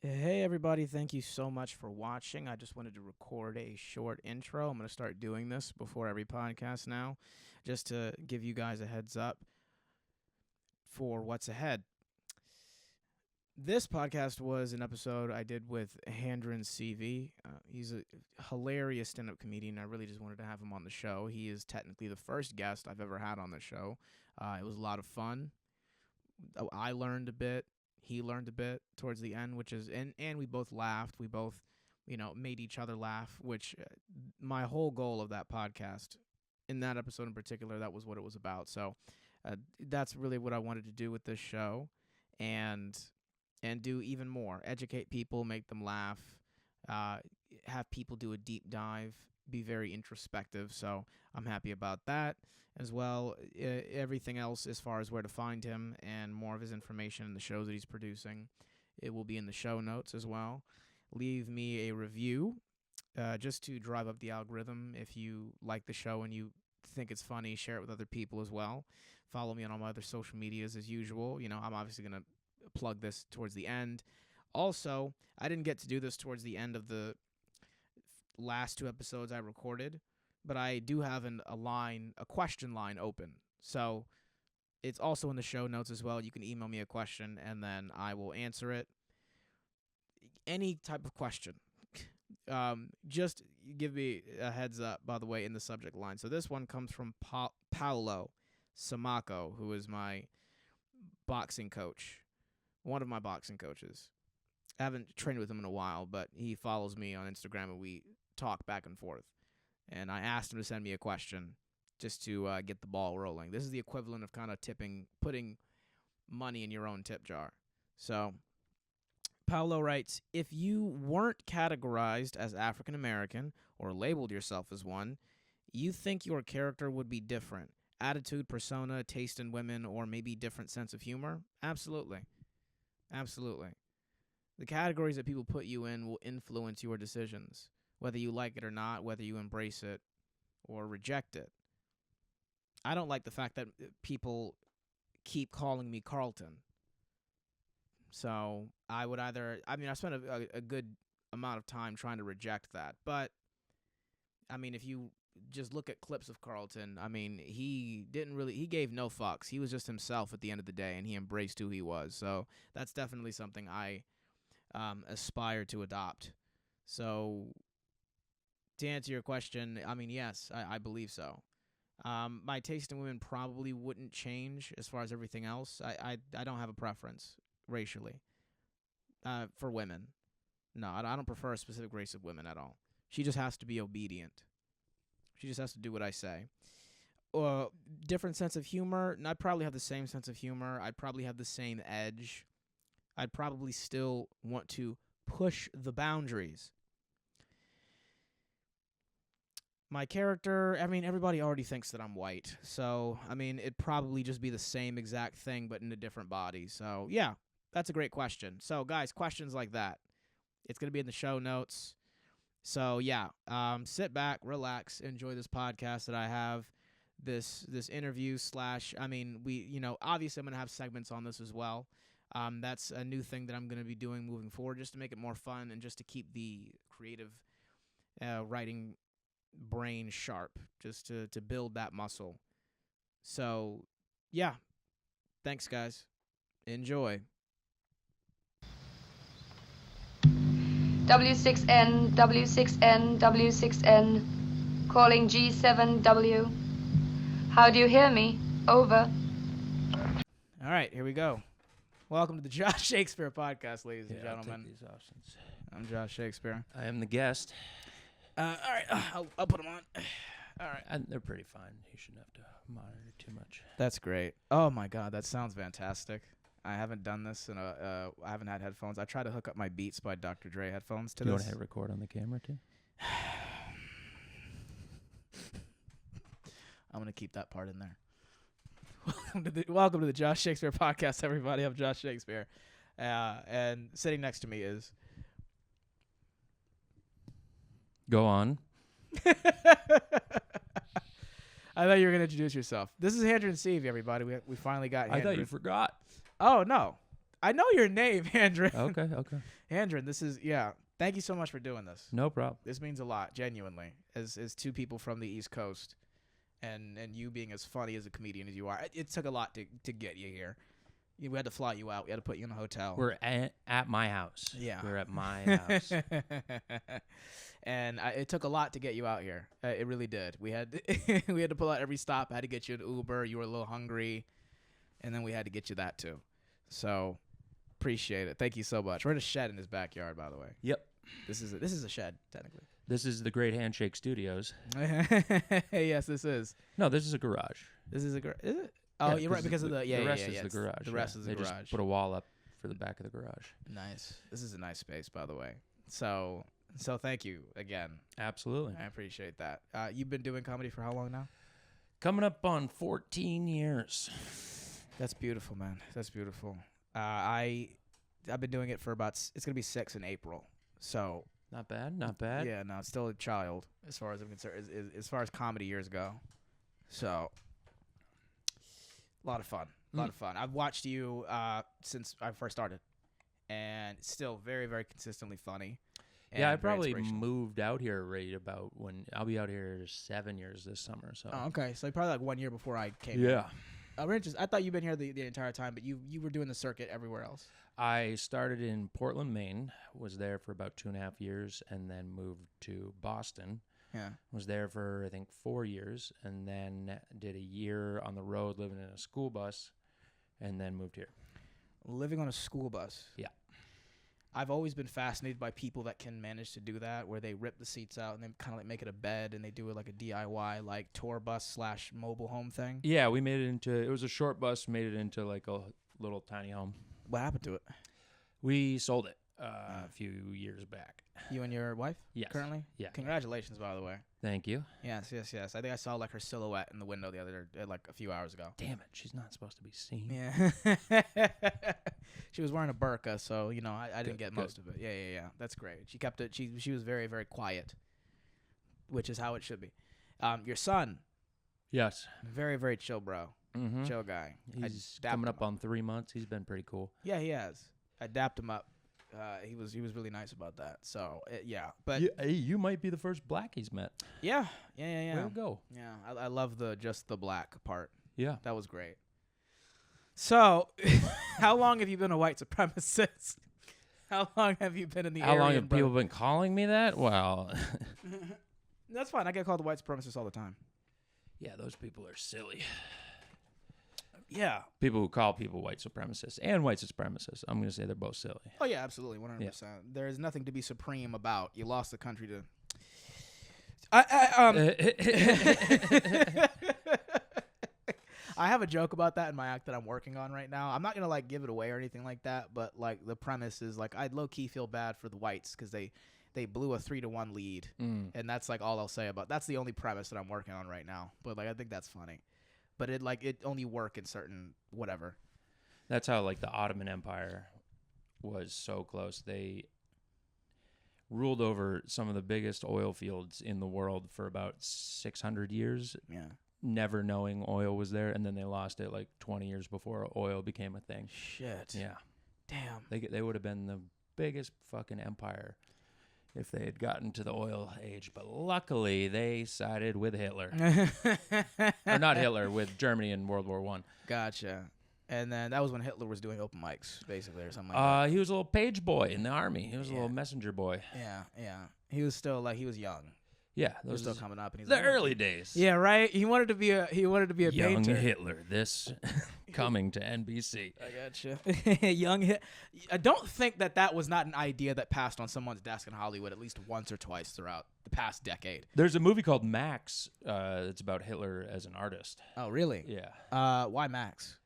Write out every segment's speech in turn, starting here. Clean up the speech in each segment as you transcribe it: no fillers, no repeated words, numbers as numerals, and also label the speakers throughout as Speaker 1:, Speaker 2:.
Speaker 1: Hey everybody, thank you so much for watching. I just wanted to record a short intro. I'm going to start doing this before every podcast now, just to give you guys a heads up for what's ahead. This podcast was an episode I did with Handren Seavey. He's a hilarious stand-up comedian. I really just wanted to have him on the show. He is technically the first guest I've ever had on the show. It was a lot of fun. I learned a bit. He learned a bit towards the end, and we both laughed. We both, made each other laugh, which my whole goal of that podcast, in that episode in particular, that was what it was about. So that's really what I wanted to do with this show, and do even more. Educate people, make them laugh, have people do a deep dive, be very introspective. So I'm happy about that. As well, everything else as far as where to find him and more of his information and the shows that he's producing, it will be in the show notes as well. Leave me a review just to drive up the algorithm. If you like the show and you think it's funny, share it with other people as well. Follow me on all my other social medias as usual. I'm obviously going to plug this towards the end. Also, I didn't get to do this towards the end of the last two episodes I recorded, but I do have a question line open. So it's also in the show notes as well. You can email me a question, and then I will answer it. Any type of question. Just give me a heads up, by the way, in the subject line. So this one comes from Paolo Samaco, who is my boxing coach, one of my boxing coaches. I haven't trained with him in a while, but he follows me on Instagram, and we talk back and forth. And I asked him to send me a question just to get the ball rolling. This is the equivalent of kind of putting money in your own tip jar. So Paolo writes, if you weren't categorized as African American or labeled yourself as one, you think your character would be different? Attitude, persona, taste in women, or maybe different sense of humor? Absolutely. Absolutely. The categories that people put you in will influence your decisions, whether you like it or not, whether you embrace it or reject it. I don't like the fact that people keep calling me Carlton. So I spent a good amount of time trying to reject that. But, if you just look at clips of Carlton, he gave no fucks. He was just himself at the end of the day, and he embraced who he was. So that's definitely something I aspire to adopt. So to answer your question, yes, I believe so. My taste in women probably wouldn't change as far as everything else. I don't have a preference racially for women. No, I don't prefer a specific race of women at all. She just has to be obedient. She just has to do what I say. Different sense of humor. I'd probably have the same sense of humor. I'd probably have the same edge. I'd probably still want to push the boundaries. My character, everybody already thinks that I'm white. So, it'd probably just be the same exact thing, but in a different body. So, yeah, that's a great question. So, guys, questions like that, it's going to be in the show notes. So, yeah, sit back, relax, enjoy this podcast that I have, this interview / obviously I'm going to have segments on this as well. That's a new thing that I'm going to be doing moving forward, just to make it more fun and just to keep the creative writing brain sharp, just to build that muscle. So, yeah. Thanks, guys. Enjoy.
Speaker 2: W6N, W6N, W6N, calling G7W. How do you hear me? Over.
Speaker 1: All right, here we go. Welcome to the Josh Shakespeare podcast, ladies and gentlemen.
Speaker 3: I'll take these off since
Speaker 1: I'm Josh Shakespeare.
Speaker 3: I am the guest.
Speaker 1: All right, I'll put them on. All right.
Speaker 3: And they're pretty fine. You shouldn't have to monitor too much.
Speaker 1: That's great. Oh, my God, that sounds fantastic. I haven't done this, I haven't had headphones. I tried to hook up my Beats by Dr. Dre headphones to
Speaker 3: Do you
Speaker 1: this.
Speaker 3: want to hit record on the camera, too?
Speaker 1: I'm going to keep that part in there. Welcome to the Josh Shakespeare podcast, everybody. I'm Josh Shakespeare. And sitting next to me is...
Speaker 3: Go on.
Speaker 1: I thought you were going to introduce yourself. This is Handren Seavey, everybody. We finally got Handren.
Speaker 3: I thought you forgot.
Speaker 1: Oh, no. I know your name, Handren.
Speaker 3: Okay.
Speaker 1: Handren, this is Thank you so much for doing this.
Speaker 3: No problem.
Speaker 1: This means a lot, genuinely. As two people from the East Coast, and you being as funny as a comedian as you are, it took a lot to get you here. We had to fly you out. We had to put you in a hotel.
Speaker 3: We're at my house.
Speaker 1: Yeah.
Speaker 3: We're at my house.
Speaker 1: And it took a lot to get you out here. It really did. We had to pull out every stop. I had to get you an Uber. You were a little hungry, and then we had to get you that too. So appreciate it. Thank you so much. We're in a shed in his backyard, by the way.
Speaker 3: Yep.
Speaker 1: This is a shed, technically.
Speaker 3: This is the Great Handshake Studios.
Speaker 1: Yes, this is.
Speaker 3: No, this is a garage.
Speaker 1: This is a garage. Is it? Oh,
Speaker 3: Yeah,
Speaker 1: you're right, because of the
Speaker 3: the rest is the garage.
Speaker 1: The rest is the
Speaker 3: they
Speaker 1: garage.
Speaker 3: just put a wall up for the back of the garage.
Speaker 1: Nice. This is a nice space, by the way. So thank you again.
Speaker 3: Absolutely.
Speaker 1: I appreciate that. You've been doing comedy for how long now?
Speaker 3: Coming up on 14 years.
Speaker 1: That's beautiful, man. That's beautiful. I've been doing it for it's gonna be 6 in April. So
Speaker 3: Not bad. Not bad.
Speaker 1: yeah, no, it's still a child as far as I'm concerned. As far as comedy years go. So a lot of fun. I've watched you since I first started, and it's still very, very consistently funny.
Speaker 3: Yeah, I
Speaker 1: and very
Speaker 3: probably
Speaker 1: inspirational.
Speaker 3: moved out here right about when I'll be out here 7 years this summer. So
Speaker 1: Oh, okay. So probably like 1 year before I came.
Speaker 3: yeah,
Speaker 1: I thought you've been here the entire time, but you were doing the circuit everywhere else.
Speaker 3: I started in Portland, Maine. Was there for about 2.5 years, and then moved to Boston.
Speaker 1: Yeah.
Speaker 3: Was there for I think 4 years, and then did a year on the road living in a school bus, and then moved here.
Speaker 1: Living on a school bus.
Speaker 3: Yeah.
Speaker 1: I've always been fascinated by people that can manage to do that, where they rip the seats out and then kind of like make it a bed, and they do it like a DIY like tour bus / mobile home thing.
Speaker 3: Yeah, we made it into. It was a short bus, made it into like a little tiny home.
Speaker 1: What happened to it?
Speaker 3: We sold it a few years back.
Speaker 1: You and your wife?
Speaker 3: Yes.
Speaker 1: Currently?
Speaker 3: Yeah.
Speaker 1: Congratulations, by the way.
Speaker 3: Thank you.
Speaker 1: Yes. I think I saw like her silhouette in the window like a few hours ago.
Speaker 3: Damn it, she's not supposed to be seen.
Speaker 1: Yeah. She was wearing a burqa, so I didn't get most of it. Yeah. That's great. She kept it. She was very, very quiet, which is how it should be. Your son,
Speaker 3: Yes.
Speaker 1: very, very chill, bro.
Speaker 3: Mm-hmm.
Speaker 1: Chill guy.
Speaker 3: He's
Speaker 1: dapped
Speaker 3: coming
Speaker 1: him
Speaker 3: up on 3 months. He's been pretty cool.
Speaker 1: Yeah, he has. I dapped him up. He was really nice about that. So yeah, but
Speaker 3: Hey, you might be the first black he's met.
Speaker 1: yeah.
Speaker 3: Way to go.
Speaker 1: Yeah, I love just the black part.
Speaker 3: Yeah.
Speaker 1: That was great. So, how long have you been a white supremacist? How long have you been in the
Speaker 3: How long
Speaker 1: Aryan
Speaker 3: have people been calling me that? Well,
Speaker 1: That's fine. I get called a white supremacist all the time.
Speaker 3: yeah, those people are silly.
Speaker 1: Yeah.
Speaker 3: People who call people white supremacists and white supremacists, I'm going to say they're both silly.
Speaker 1: Oh yeah, absolutely, 100%. There is nothing to be supreme about. You lost the country to. I have a joke about that in my act that I'm working on right now. I'm not gonna like give it away or anything like that, but like the premise is like I low key feel bad for the whites because they blew a 3-1 lead, and that's like all I'll say about. That's the only premise that I'm working on right now. But like I think that's funny, but it only work in certain whatever.
Speaker 3: That's how like the Ottoman Empire was so close. They ruled over some of the biggest oil fields in the world for about 600 years.
Speaker 1: Yeah.
Speaker 3: Never knowing oil was there, and then they lost it like 20 years before oil became a thing.
Speaker 1: Shit.
Speaker 3: Yeah.
Speaker 1: Damn.
Speaker 3: They would have been the biggest fucking empire if they had gotten to the oil age. But luckily, they sided with Hitler. Or not Hitler, with Germany in World War I.
Speaker 1: Gotcha. And then that was when Hitler was doing open mics, basically, or something like that.
Speaker 3: He was a little page boy in the army. He was a little messenger boy.
Speaker 1: Yeah. He was still he was young.
Speaker 3: Yeah,
Speaker 1: He was
Speaker 3: those
Speaker 1: still coming up, and he's
Speaker 3: the
Speaker 1: like,
Speaker 3: early days.
Speaker 1: Yeah, right. He wanted to be a
Speaker 3: Young
Speaker 1: painter.
Speaker 3: Hitler. This coming to NBC.
Speaker 1: I gotcha. Young hit. I don't think that was not an idea that passed on someone's desk in Hollywood at least once or twice throughout the past decade.
Speaker 3: There's a movie called Max. It's about Hitler as an artist.
Speaker 1: Oh, really?
Speaker 3: Yeah.
Speaker 1: Why Max?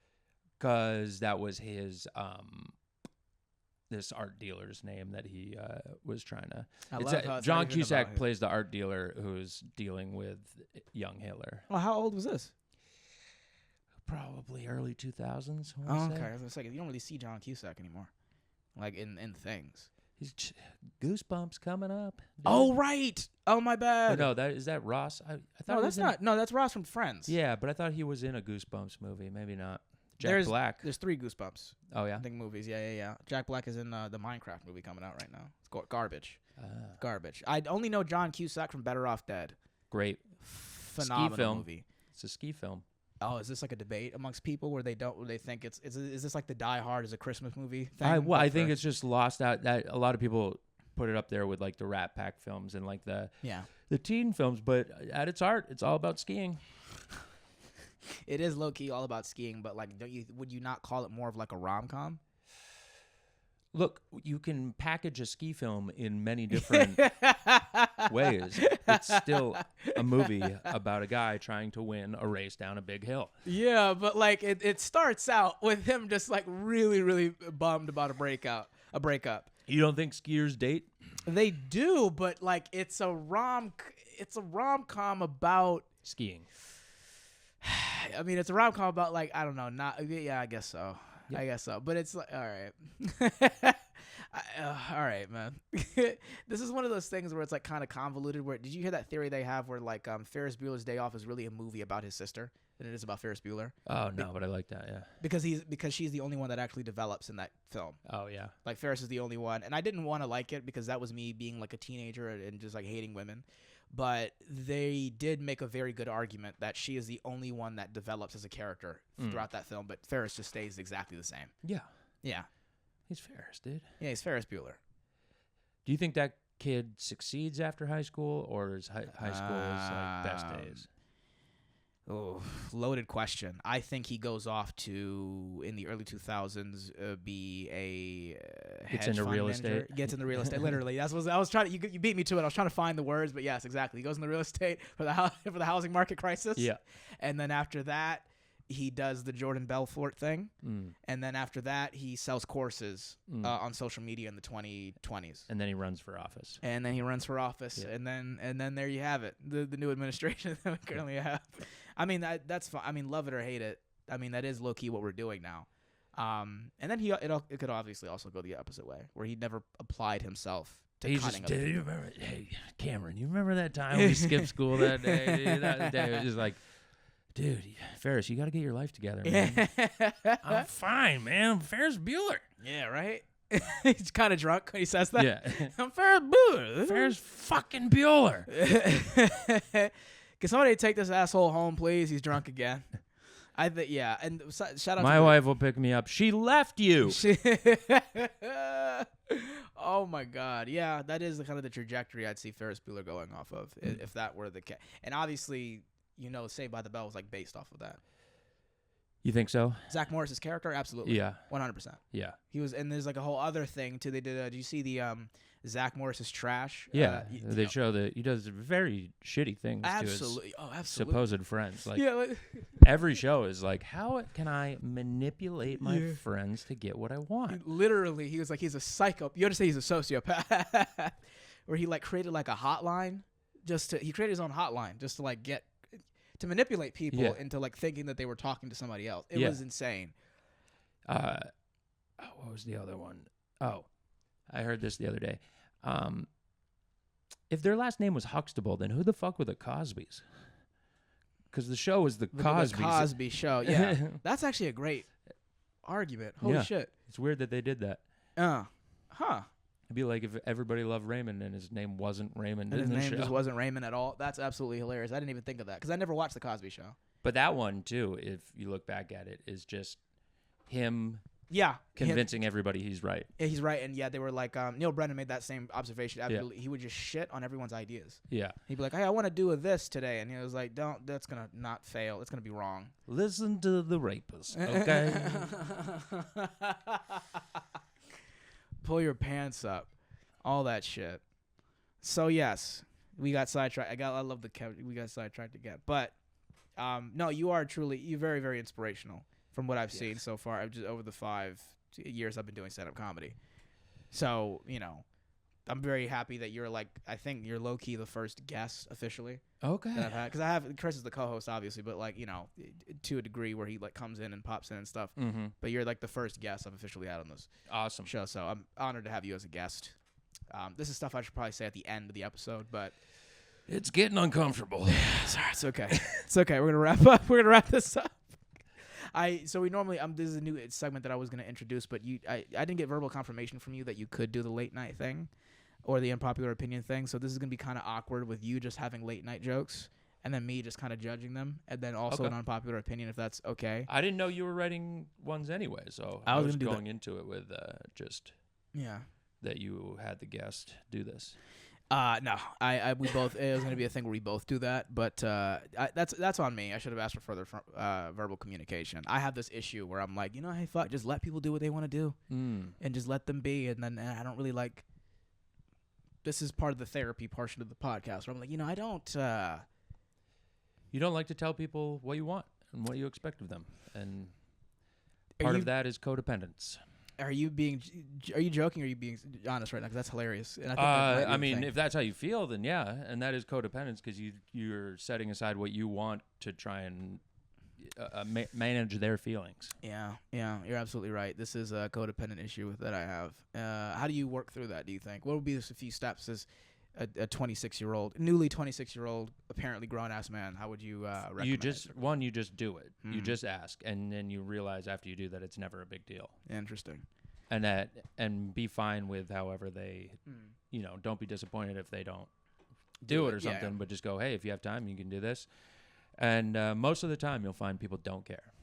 Speaker 3: Because that was his this art dealer's name that he was trying to. John Cusack plays the art dealer who's dealing with young Hitler.
Speaker 1: Well, how old was this?
Speaker 3: Probably early 2000s.
Speaker 1: Oh, okay. I was gonna say, you don't really see John Cusack anymore, like in things.
Speaker 3: He's Goosebumps coming up. Dude.
Speaker 1: Oh right. Oh my bad.
Speaker 3: Oh, no, is that Ross? I thought
Speaker 1: No, that's not. No, that's Ross from Friends.
Speaker 3: Yeah, but I thought he was in a Goosebumps movie. Maybe not. Jack Black.
Speaker 1: There's 3 Goosebumps.
Speaker 3: Oh yeah.
Speaker 1: I think movies. Yeah. Jack Black is in the Minecraft movie coming out right now. It's garbage. Garbage. I only know John Cusack from Better Off Dead.
Speaker 3: Great.
Speaker 1: Phenomenal
Speaker 3: ski film.
Speaker 1: movie.
Speaker 3: It's a ski film.
Speaker 1: Oh, is this like a debate amongst people where they think is this like the Die Hard is a Christmas movie thing?
Speaker 3: I think it's just lost out. That a lot of people put it up there with like the Rat Pack films and like the teen films, but at its heart, it's all about skiing.
Speaker 1: It is low key all about skiing, but like, would you not call it more of like a rom-com?
Speaker 3: Look, you can package a ski film in many different ways. It's still a movie about a guy trying to win a race down a big hill.
Speaker 1: Yeah, but like it starts out with him just like really, really bummed about a breakup.
Speaker 3: You don't think skiers date?
Speaker 1: They do, but like it's a rom-com about
Speaker 3: skiing.
Speaker 1: I mean, it's a rom-com about like, I don't know, I guess so. Yep. I guess so. But it's like, all right. All right, man. This is one of those things where it's like kind of convoluted. Did you hear that theory they have where like Ferris Bueller's Day Off is really a movie about his sister than it is about Ferris Bueller?
Speaker 3: Oh no, but I like that. Yeah.
Speaker 1: Because she's the only one that actually develops in that film.
Speaker 3: Oh yeah.
Speaker 1: Like Ferris is the only one, and I didn't want to like it because that was me being like a teenager and just like hating women. But they did make a very good argument that she is the only one that develops as a character throughout that film, but Ferris just stays exactly the same.
Speaker 3: Yeah.
Speaker 1: Yeah.
Speaker 3: He's Ferris, dude.
Speaker 1: Yeah, he's Ferris Bueller.
Speaker 3: Do you think that kid succeeds after high school, or is high school his like best days?
Speaker 1: Oh, loaded question. I think he goes off to, in the early 2000s, be a
Speaker 3: gets into real estate.
Speaker 1: Gets into real estate, literally. That's what I was trying to. You beat me to it. I was trying to find the words, but yes, exactly. He goes into real estate for the housing market crisis.
Speaker 3: Yeah.
Speaker 1: And then after that, he does the Jordan Belfort thing. And then after that, he sells courses on social media in the 2020s.
Speaker 3: And then he runs for office.
Speaker 1: Yeah. And then there you have it. The new administration that we currently have. I mean, that's fine. I mean, love it or hate it. I mean, that is low key what we're doing now. And then it could obviously also go the opposite way, where he never applied himself to cutting.
Speaker 3: Do you remember? Hey, Cameron, you remember that time we skipped school that day? That day it was just like, dude, Ferris, you got to get your life together, man. I'm fine, man. I'm Ferris Bueller.
Speaker 1: Yeah, right. He's kind of drunk when he says that.
Speaker 3: Yeah,
Speaker 1: I'm Ferris Bueller.
Speaker 3: Ferris fucking Bueller.
Speaker 1: Can somebody take this asshole home, please? He's drunk again. I think, yeah. And shout out.
Speaker 3: My wife will pick me up. She left you.
Speaker 1: Oh my God, yeah. That is kind of the trajectory I'd see Ferris Bueller going off of if that were the case. And obviously, Saved by the Bell was like based off of that.
Speaker 3: You think so?
Speaker 1: Zach Morris's character, absolutely.
Speaker 3: Yeah,
Speaker 1: 100%.
Speaker 3: Yeah,
Speaker 1: he was, and there's like a whole other thing too. They did. Did you see the Zach Morris's Trash?
Speaker 3: Yeah, they show that he does very shitty things to his supposed friends. Like, every show is like, how can I manipulate my friends to get what I want?
Speaker 1: Literally, he was like, he's a psycho. You understand? He's a sociopath. Where he like created like a hotline, he created his own hotline just to like to manipulate people into like thinking that they were talking to somebody else. It was insane.
Speaker 3: What was the other one? Oh, I heard this the other day. If their last name was Huxtable, then who the fuck were the Cosbys? Because the show was the Cosbys.
Speaker 1: The Cosby Show. Yeah, that's actually a great argument. Holy shit!
Speaker 3: It's weird that they did that.
Speaker 1: Huh.
Speaker 3: It'd be like if Everybody Loved Raymond and his name wasn't Raymond.
Speaker 1: And his name just wasn't Raymond at all. That's absolutely hilarious. I didn't even think of that because I never watched the Cosby Show.
Speaker 3: But that one too, if you look back at it, is just him.
Speaker 1: Yeah,
Speaker 3: convincing everybody he's right.
Speaker 1: Yeah, he's right, and they were like, Neil Brennan made that same observation. He would just shit on everyone's ideas. Yeah, he'd be like, "Hey, I want to do this today," and he was like, "Don't. That's gonna not fail. It's gonna be wrong."
Speaker 3: Listen to the rapist, okay?
Speaker 1: Pull your pants up, all that shit. So yes, we got sidetracked. I love we got sidetracked again, but no, you're very, very inspirational. From what I've seen so far, I've just over the 5 years I've been doing stand-up comedy. So, I'm very happy that you're I think you're low-key the first guest officially.
Speaker 3: Okay.
Speaker 1: That I've had. Because Chris is the co-host, obviously, but to a degree where he comes in and pops in and stuff. Mm-hmm. But you're the first guest I've officially had on this show. So I'm honored to have you as a guest. This is stuff I should probably say at the end of the episode, but
Speaker 3: it's getting uncomfortable.
Speaker 1: Sorry, it's okay. It's okay. We're gonna wrap up. We're gonna wrap this up. So we normally this is a new segment that I was going to introduce, but I didn't get verbal confirmation from you that you could do the late night thing or the unpopular opinion thing. So this is going to be kind of awkward with you just having late night jokes and then me just kind of judging them, and then also an unpopular opinion if that's okay.
Speaker 3: I didn't know you were writing ones anyway, so I was going into it with just that you had the guest do this.
Speaker 1: No, we both. It was going to be a thing where we both do that, but that's on me. I should have asked for further verbal communication. I have this issue where I'm like, hey, fuck, just let people do what they want to do, and just let them be. And then I don't really like. This is part of the therapy portion of the podcast where I'm like, I don't.
Speaker 3: You don't like to tell people what you want and what you expect of them, and part of that is codependence.
Speaker 1: Are you joking or are you being honest right now? Because that's hilarious. And
Speaker 3: I mean, if that's how you feel, then yeah. And that is codependence because you're setting aside what you want to try and manage their feelings.
Speaker 1: Yeah, you're absolutely right. This is a codependent issue that I have. How do you work through that, do you think? What would be just a few steps as a 26-year-old, newly 26-year-old, apparently grown-ass man? How would you recommend
Speaker 3: you just do it. You just ask, and then you realize after you do that it's never a big deal.
Speaker 1: Interesting.
Speaker 3: And be fine with however they, don't be disappointed if they don't do it or something, but just go, hey, if you have time, you can do this. And most of the time you'll find people don't care.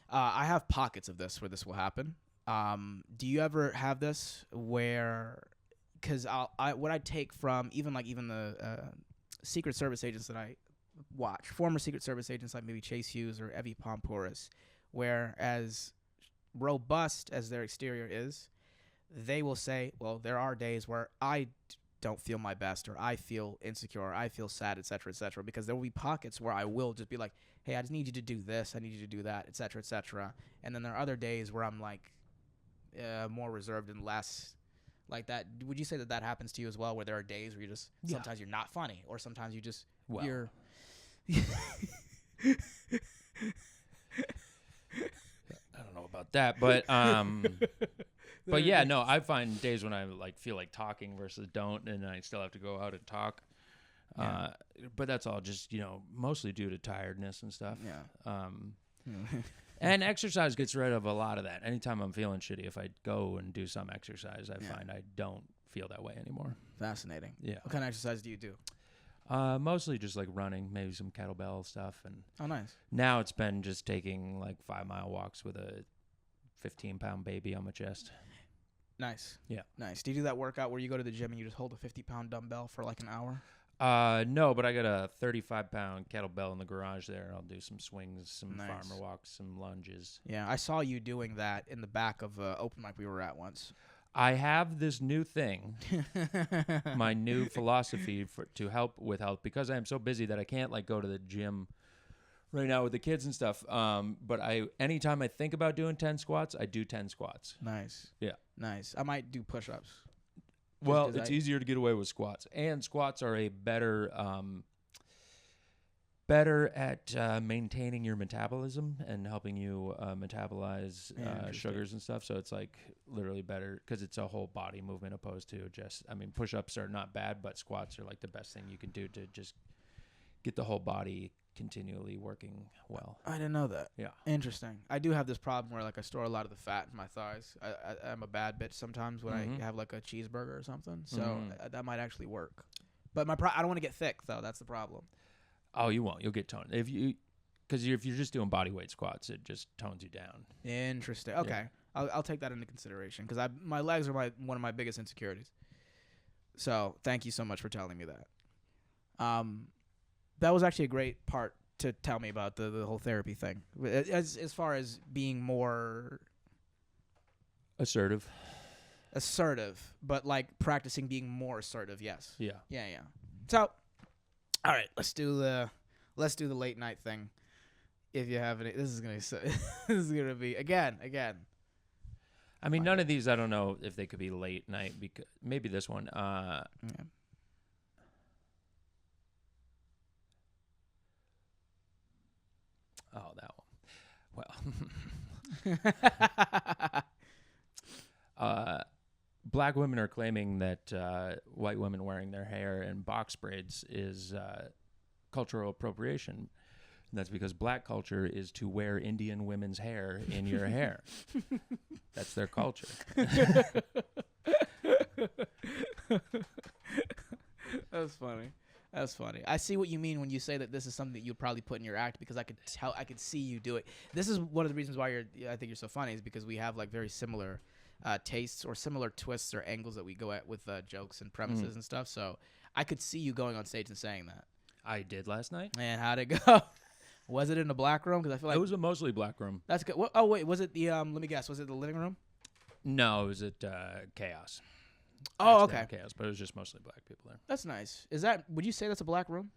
Speaker 1: I have pockets of this where this will happen. Do you ever have this where... Because what I take from even the Secret Service agents that I watch, former Secret Service agents like maybe Chase Hughes or Evie Pompouris, where as robust as their exterior is, they will say, well, there are days where I don't feel my best, or I feel insecure, or I feel sad, et cetera, because there will be pockets where I will just be like, hey, I just need you to do this, I need you to do that, et cetera. And then there are other days where I'm like more reserved and less... Like that, would you say that happens to you as well, where there are days where you just, sometimes you're not funny, or sometimes you just, you're...
Speaker 3: I don't know about that, but but yeah, no, I find days when I feel like talking versus don't, and I still have to go out and talk. Yeah. But that's all just, mostly due to tiredness and stuff.
Speaker 1: Yeah.
Speaker 3: And exercise gets rid of a lot of that. Anytime I'm feeling shitty, if I go and do some exercise, I find I don't feel that way anymore.
Speaker 1: Fascinating.
Speaker 3: Yeah.
Speaker 1: What kind of exercise do you do?
Speaker 3: Mostly just running, maybe some kettlebell stuff. And
Speaker 1: oh, nice.
Speaker 3: Now it's been just taking 5-mile walks with a 15-pound baby on my chest.
Speaker 1: Nice.
Speaker 3: Yeah.
Speaker 1: Nice. Do you do that workout where you go to the gym and you just hold a 50-pound dumbbell for an hour?
Speaker 3: No, but I got a 35-pound kettlebell in the garage there. I'll do some swings, some farmer walks, some lunges.
Speaker 1: Yeah, I saw you doing that in the back of open mic we were at once.
Speaker 3: I have this new thing, my new philosophy to help with health, because I am so busy that I can't go to the gym right now with the kids and stuff. But anytime I think about doing 10 squats, I do 10 squats.
Speaker 1: Nice.
Speaker 3: Yeah.
Speaker 1: Nice. I might do push-ups.
Speaker 3: Well, it's easier to get away with squats, and squats are a better at maintaining your metabolism and helping you metabolize sugars and stuff. So it's literally better because it's a whole body movement opposed to push-ups are not bad, but squats are the best thing you can do to just get the whole body continually working well.
Speaker 1: I didn't know that.
Speaker 3: Yeah.
Speaker 1: Interesting. I do have this problem where I store a lot of the fat in my thighs. I'm a bad bitch sometimes when I have a cheeseburger or something. So that might actually work. But I don't want to get thick though. That's the problem.
Speaker 3: Oh, you won't. You'll get toned. Because if you're just doing body weight squats, it just tones you down.
Speaker 1: Interesting. Okay. Yeah. I'll take that into consideration because my legs are one of my biggest insecurities. So thank you so much for telling me that. That was actually a great part to tell me about the whole therapy thing. As far as being more
Speaker 3: assertive,
Speaker 1: but practicing being more assertive. Yes.
Speaker 3: Yeah.
Speaker 1: So, all right, let's do the late night thing. If you have any, this is gonna be again.
Speaker 3: I mean, none of these I don't know if they could be late night because maybe this one.
Speaker 1: Yeah.
Speaker 3: Oh, that one. Well, black women are claiming that white women wearing their hair in box braids is cultural appropriation. That's because black culture is to wear Indian women's hair in your hair. That's their culture.
Speaker 1: That's funny. That's funny. I see what you mean when you say that this is something that you'd probably put in your act, because I could see you do it. This is one of the reasons why I think you're so funny, is because we have like very similar tastes or similar twists or angles that we go at with jokes and premises and stuff. So I could see you going on stage and saying that.
Speaker 3: I did last night.
Speaker 1: And how'd it go? Was it in a black room? Because I feel like
Speaker 3: it was a mostly black room.
Speaker 1: That's good. Oh wait, was it the? Let me guess. Was it the living room?
Speaker 3: No, it was at Chaos.
Speaker 1: Oh, okay.
Speaker 3: Chaos, but it was just mostly black people there.
Speaker 1: That's nice. Would you say that's a black room?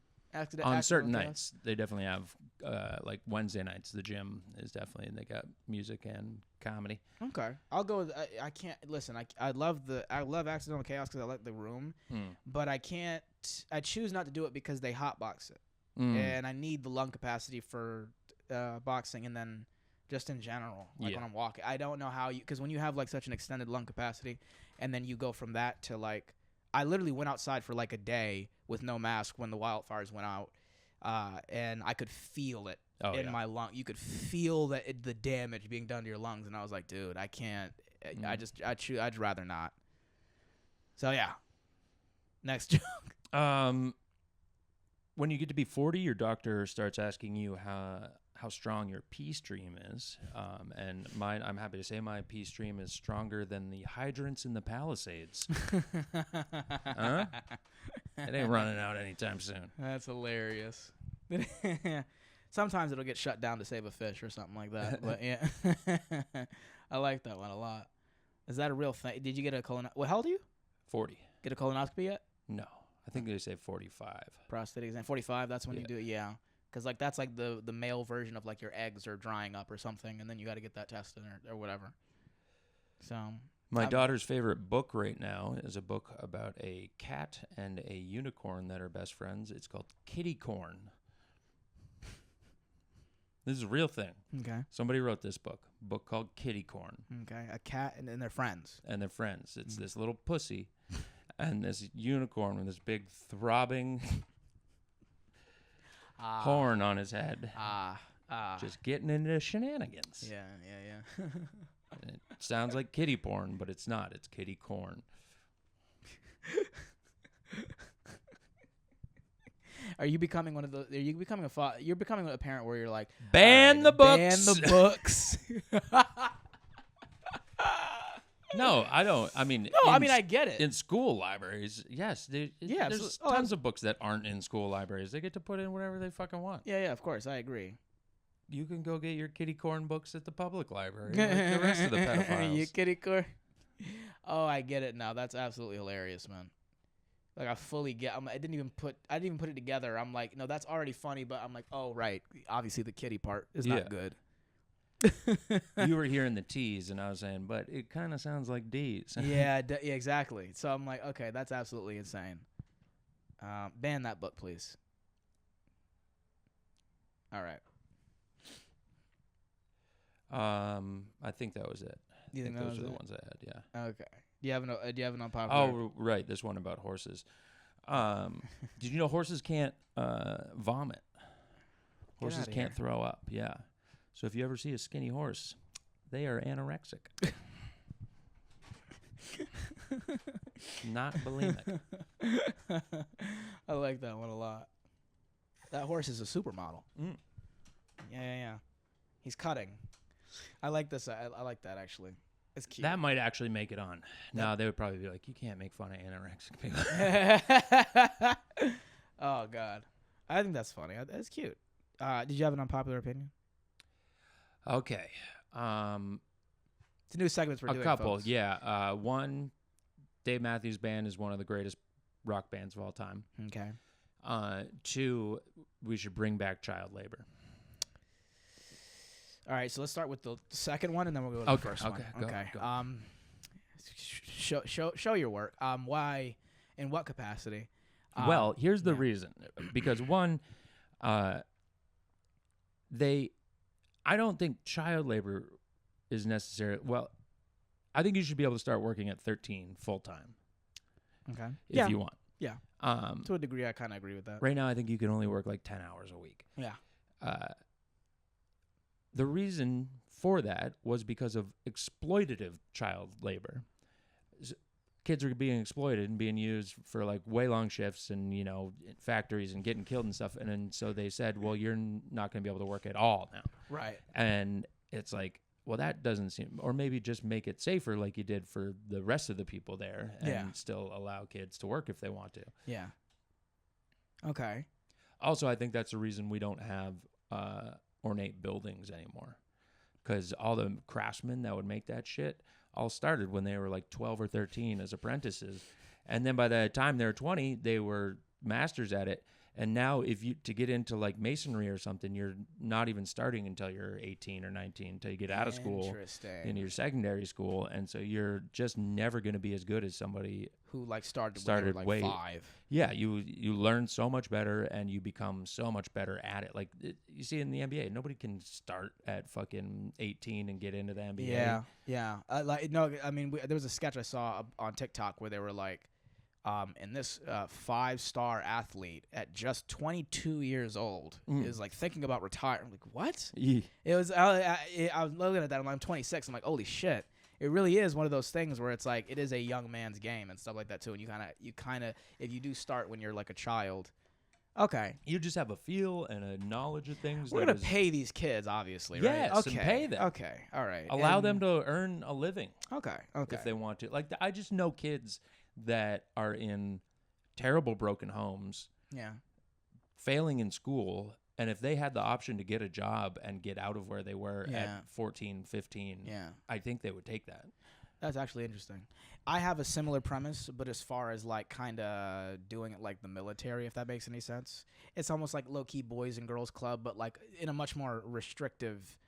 Speaker 3: On certain nights, they definitely have, like Wednesday nights, the gym is definitely, and they got music and comedy.
Speaker 1: Okay, I'll go with, I can't, listen, I love Accidental Chaos because I like the room, but I choose not to do it because they hotbox it, and I need the lung capacity for boxing, and then just in general, like when I'm walking, I don't know how because when you have like such an extended lung capacity, and then you go from that to like, I literally went outside for like a day with no mask when the wildfires went out, and I could feel it in my lung. You could feel the damage being done to your lungs, and I was like, dude, I can't. I'd rather not. So yeah. Next joke.
Speaker 3: When you get to be 40, your doctor starts asking you how strong your pee stream is, and mine, I'm happy to say my pee stream is stronger than the hydrants in the Palisades. Huh? It ain't running out anytime soon.
Speaker 1: That's hilarious. Sometimes it'll get shut down to save a fish or something like that. But yeah, I like that one a lot. Is that a real thing? Did you get a colonoscopy? Well, how old are you?
Speaker 3: 40.
Speaker 1: Get a colonoscopy yet?
Speaker 3: No, I think they say 45.
Speaker 1: Prostate exam. 45. That's when you do it. Yeah. Because like that's like the male version of like your eggs are drying up or something, and then you got to get that tested or whatever. So
Speaker 3: my daughter's favorite book right now is a book about a cat and a unicorn that are best friends. It's called Kitty Corn. This is a real thing.
Speaker 1: Okay.
Speaker 3: Somebody wrote this book called Kitty Corn.
Speaker 1: Okay. A cat and they're friends.
Speaker 3: And they're friends. It's this little pussy and this unicorn with this big throbbing horn on his head. Just getting into shenanigans.
Speaker 1: Yeah.
Speaker 3: It sounds like kitty porn, but it's not. It's kitty corn.
Speaker 1: Are you becoming one of those? Are you becoming you're becoming a parent where you're like,
Speaker 3: ban the books.
Speaker 1: Ban the books.
Speaker 3: No, I don't. I mean,
Speaker 1: no, I get it.
Speaker 3: In school libraries, yes, there's tons of books that aren't in school libraries. They get to put in whatever they fucking want.
Speaker 1: Yeah, of course, I agree.
Speaker 3: You can go get your kitty corn books at the public library, like the rest of the pedophiles.
Speaker 1: You kitty corn. Oh, I get it now. That's absolutely hilarious, man. Like I fully get. I didn't even put it together. I'm like, no, that's already funny, but I'm like, oh right, obviously the kitty part is not good.
Speaker 3: You were hearing the T's, and I was saying, but it kind of sounds like D's.
Speaker 1: Yeah, exactly. So I'm like, okay, that's absolutely insane. Ban that book, please. All right.
Speaker 3: I think that was it. I think those are the ones I had. Yeah.
Speaker 1: Okay. Do you have an unpopular?
Speaker 3: Oh, right. This one about horses. Did you know horses can't vomit? Horses can't throw up. Yeah. So if you ever see a skinny horse, they are anorexic. Not bulimic.
Speaker 1: I like that one a lot. That horse is a supermodel. Yeah. He's cutting. I like this. I like that, actually. It's cute.
Speaker 3: That might actually make it on. No, they would probably be like, you can't make fun of anorexic people.
Speaker 1: Oh, God. I think that's funny. That's cute. Did you have an unpopular opinion?
Speaker 3: Okay.
Speaker 1: It's a new segment we're doing,
Speaker 3: a couple,
Speaker 1: folks.
Speaker 3: Yeah. One, Dave Matthews Band is one of the greatest rock bands of all time.
Speaker 1: Okay.
Speaker 3: Two, we should bring back child labor.
Speaker 1: All right, so let's start with the second one, and then we'll go to the first one. Okay.
Speaker 3: Go.
Speaker 1: Show your work. Why? In what capacity?
Speaker 3: Well, here's the reason. Because one, I don't think child labor is necessary. Well, I think you should be able to start working at 13 full time.
Speaker 1: Okay.
Speaker 3: If you want.
Speaker 1: Yeah. To a degree, I kind of agree with that.
Speaker 3: Right now, I think you can only work like 10 hours a week.
Speaker 1: Yeah.
Speaker 3: The reason for that was because of exploitative child labor. Kids are being exploited and being used for like way long shifts and, you know, factories and getting killed and stuff. And then so they said, well, you're not going to be able to work at all now.
Speaker 1: Right.
Speaker 3: And it's like, well, that doesn't seem, or maybe just make it safer like you did for the rest of the people there and still allow kids to work if they want to.
Speaker 1: Yeah. Okay.
Speaker 3: Also, I think that's the reason we don't have ornate buildings anymore, because all the craftsmen that would make that shit all started when they were like 12 or 13 as apprentices, and then by the time they were 20 they were masters at it. And now if you to get into like masonry or something, you're not even starting until you're 18 or 19 until you get out of school into your secondary school, and so you're just never going to be as good as somebody
Speaker 1: who like started like way 5.
Speaker 3: Yeah, you learn so much better and you become so much better at it. Like you see in the NBA, nobody can start at fucking 18 and get into the NBA.
Speaker 1: Yeah. There was a sketch I saw on TikTok where they were like, and this 5-star athlete at just 22 years old is like thinking about retiring. I'm like, what? It was. I was looking at that. I'm 26. I'm like, holy shit! It really is one of those things where it's like it is a young man's game and stuff like that too. And you kind of, if you do start when you're like a child, okay,
Speaker 3: you just have a feel and a knowledge of things.
Speaker 1: We're gonna pay these kids, obviously,
Speaker 3: yes,
Speaker 1: right? Okay,
Speaker 3: and pay them.
Speaker 1: Okay, all right.
Speaker 3: Allow them to earn a living.
Speaker 1: Okay,
Speaker 3: if they want to. Like I just know kids that are in terrible broken homes, failing in school, and if they had the option to get a job and get out of where they were at 14, 15, I think they would take that.
Speaker 1: That's actually interesting. I have a similar premise, but as far as like kind of doing it like the military, if that makes any sense, it's almost like low-key boys and girls club, but like in a much more restrictive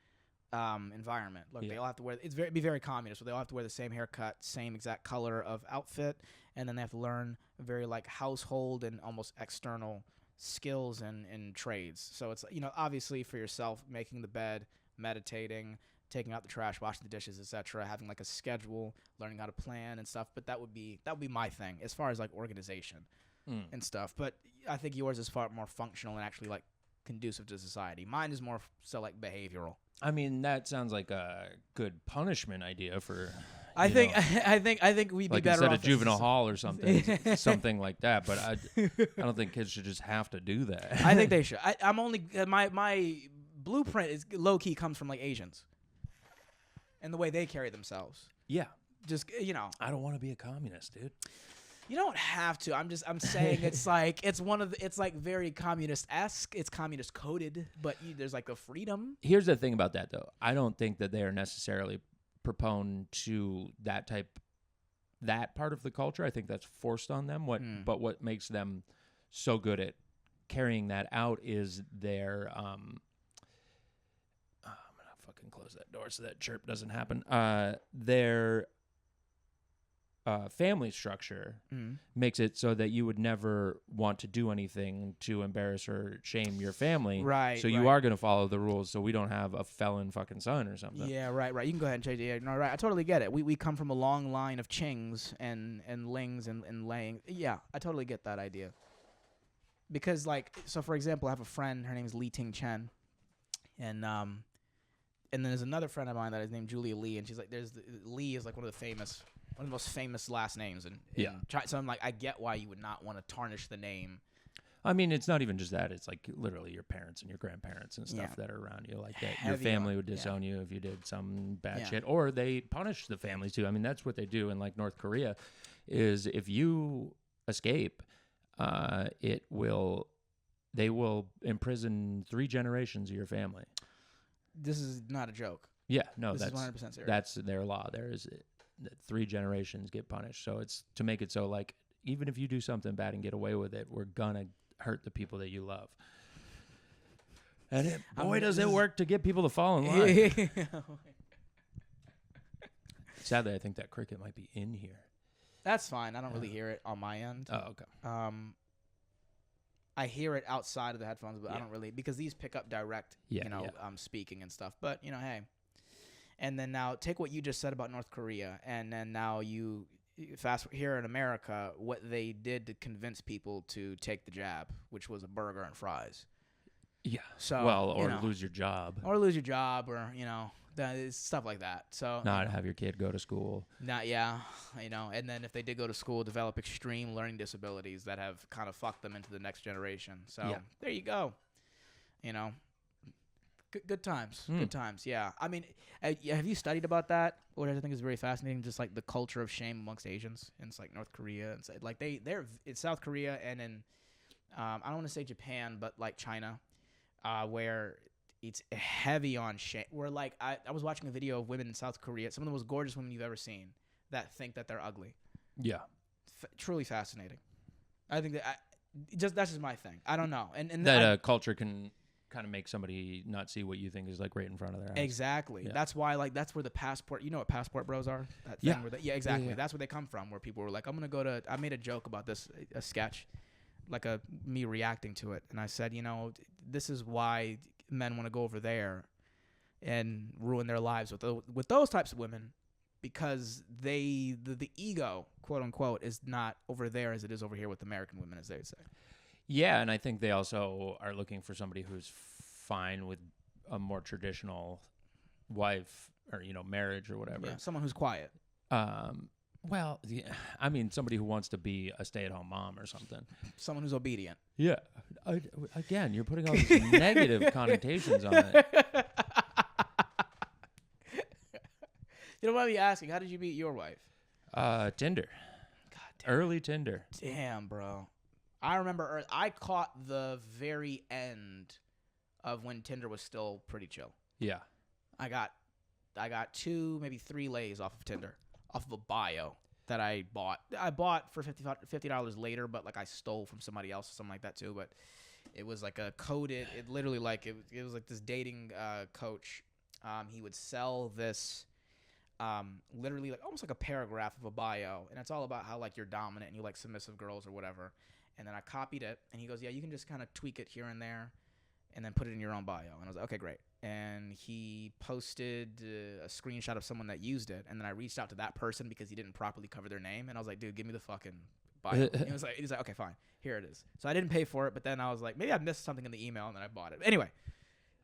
Speaker 1: environment. Look, they all have to wear. Be very communist. So they all have to wear the same haircut, same exact color of outfit, and then they have to learn very like household and almost external skills and trades. So it's, you know, obviously for yourself, making the bed, meditating, taking out the trash, washing the dishes, etc., having like a schedule, learning how to plan and stuff. But that would be my thing as far as like organization and stuff. But I think yours is far more functional and actually like conducive to society. Mine is more so like behavioral.
Speaker 3: I mean, that sounds like a good punishment idea for.
Speaker 1: I think we'd
Speaker 3: like
Speaker 1: be better
Speaker 3: instead
Speaker 1: off
Speaker 3: of juvenile hall or something, something like that. But I don't think kids should just have to do that.
Speaker 1: I think they should. I'm only my blueprint is low key comes from like Asians and the way they carry themselves.
Speaker 3: Yeah,
Speaker 1: just
Speaker 3: I don't want to be a communist, dude.
Speaker 1: You don't have to. I'm saying it's like it's like very communist-esque. It's communist coded, but there's like a freedom.
Speaker 3: Here's the thing about that though. I don't think that they are necessarily proponed to that part of the culture. I think that's forced on them. But what makes them so good at carrying that out is their I'm gonna fucking close that door so that chirp doesn't happen. Their family structure makes it so that you would never want to do anything to embarrass or shame your family.
Speaker 1: Right.
Speaker 3: So you are going to follow the rules so we don't have a felon fucking son or something.
Speaker 1: Yeah, right. You can go ahead and change it. Yeah, no, right. I totally get it. We come from a long line of Chings and Lings and Lang. Yeah, I totally get that idea. Because like, so for example, I have a friend, her name is Li Ting Chen. And then there's another friend of mine that is named Julia Lee, and she's like, Lee is like one of the most famous last names, and so I'm like, I get why you would not want to tarnish the name.
Speaker 3: I mean, it's not even just that; it's like literally your parents and your grandparents and stuff that are around you, like that. Your family would disown you if you did some bad shit, or they punish the families too. I mean, that's what they do in like North Korea. Is if you escape, they will imprison 3 generations of your family.
Speaker 1: This is not a joke.
Speaker 3: Yeah, no,
Speaker 1: this is 100% serious.
Speaker 3: That's their law. There is 3 generations get punished. So it's to make it so like even if you do something bad and get away with it, we're gonna hurt the people that you love. And does it work to get people to fall in line. Sadly, I think that cricket might be in here.
Speaker 1: That's fine. I don't really hear it on my end.
Speaker 3: Oh, okay.
Speaker 1: I hear it outside of the headphones, but I don't really, because these pick up direct, speaking and stuff. But, hey. And then now take what you just said about North Korea, and then now you fast here in America, what they did to convince people to take the jab, which was a burger and fries.
Speaker 3: Yeah.
Speaker 1: So
Speaker 3: or lose your job.
Speaker 1: Or lose your job, or stuff like that. So
Speaker 3: not have your kid go to school.
Speaker 1: And then if they did go to school, develop extreme learning disabilities that have kind of fucked them into the next generation. So there you go. Good times. Good times. Yeah. I mean, have you studied about that? What I think is very fascinating, just like the culture of shame amongst Asians. And it's like North Korea, and like they're in South Korea, and in I don't want to say Japan, but like China, where it's heavy on shame. Where like I was watching a video of women in South Korea, some of the most gorgeous women you've ever seen, that think that they're ugly.
Speaker 3: Yeah.
Speaker 1: Truly fascinating. I think that that's just my thing. I don't know. And
Speaker 3: that culture can kind of make somebody not see what you think is like right in front of their eyes.
Speaker 1: Exactly. Yeah. That's why that's where the passport, you know what passport bros are? That thing where exactly. Yeah. That's where they come from, where people were like, I made a joke about this, a sketch, like me reacting to it. And I said, this is why men want to go over there and ruin their lives with those types of women, because the ego, quote unquote, is not over there as it is over here with American women, as they would say.
Speaker 3: Yeah, and I think they also are looking for somebody who's fine with a more traditional wife or marriage or whatever.
Speaker 1: Yeah, someone who's quiet.
Speaker 3: Somebody who wants to be a stay-at-home mom or something.
Speaker 1: Someone who's obedient.
Speaker 3: Yeah. Again, you're putting all these negative connotations on it.
Speaker 1: You don't mind me asking, how did you meet your wife?
Speaker 3: Tinder.
Speaker 1: God damn.
Speaker 3: Early Tinder.
Speaker 1: Damn, bro. I remember I caught the very end of when Tinder was still pretty chill.
Speaker 3: Yeah.
Speaker 1: I got 2, maybe 3 lays off of Tinder, off of a bio that I bought. I bought for $50 later, but like I stole from somebody else or something like that too. But it was like a coded. It literally like it was like this dating coach. He would sell this. Literally like almost like a paragraph of a bio, and it's all about how like you're dominant and you like submissive girls or whatever. And then I copied it, and he goes, yeah, you can just kind of tweak it here and there and then put it in your own bio. And I was like, okay, great. And he posted a screenshot of someone that used it, and then I reached out to that person because he didn't properly cover their name, and I was like, dude, give me the fucking bio. He's like, okay, fine, here it is. So I didn't pay for it, but then I was like, maybe I missed something in the email, and then I bought it. Anyway,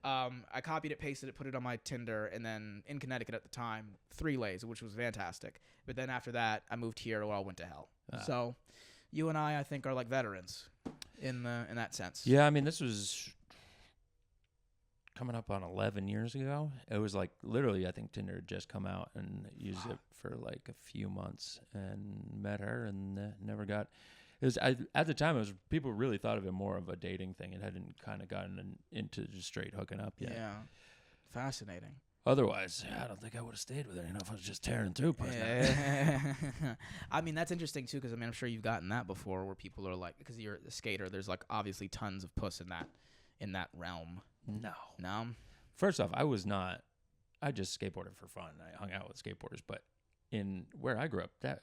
Speaker 1: I copied it, pasted it, put it on my Tinder, and then in Connecticut at the time, 3 lays, which was fantastic. But then after that, I moved here, where I went to hell. So you and I think, are like veterans in that sense.
Speaker 3: Yeah, I mean, this was coming up on 11 years ago. It was like literally, I think Tinder had just come out, and used it for like a few months, and met her, and never got. It was at the time. It was people really thought of it more of a dating thing. It hadn't kind of gotten into just straight hooking up yet.
Speaker 1: Yeah, fascinating.
Speaker 3: Otherwise, I don't think I would have stayed with her. If I was just tearing through.
Speaker 1: I mean, that's interesting too, because I'm sure you've gotten that before, where people are like, because you're a skater, there's like obviously tons of puss in that realm. No.
Speaker 3: First off, I just skateboarded for fun. I hung out with skateboarders, but in where I grew up, the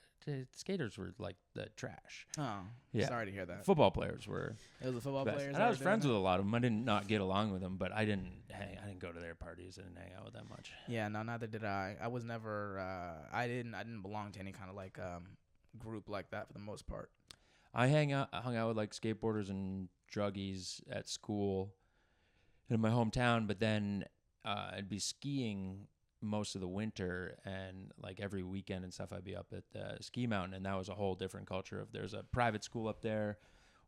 Speaker 3: skaters were like the trash.
Speaker 1: Oh, yeah. Sorry to hear that.
Speaker 3: Football players were.
Speaker 1: It was the football
Speaker 3: best.
Speaker 1: players.
Speaker 3: And I was friends with a lot of them. I didn't not get along with them, but I didn't go to their parties. I didn't hang out with them much.
Speaker 1: Yeah, no, neither did I. I was never. I didn't belong to any kind of like group like that for the most part.
Speaker 3: I hung out with like skateboarders and druggies at school in my hometown, but then I'd be skiing most of the winter, and like every weekend and stuff, I'd be up at the ski mountain, and that was a whole different culture. There's a private school up there,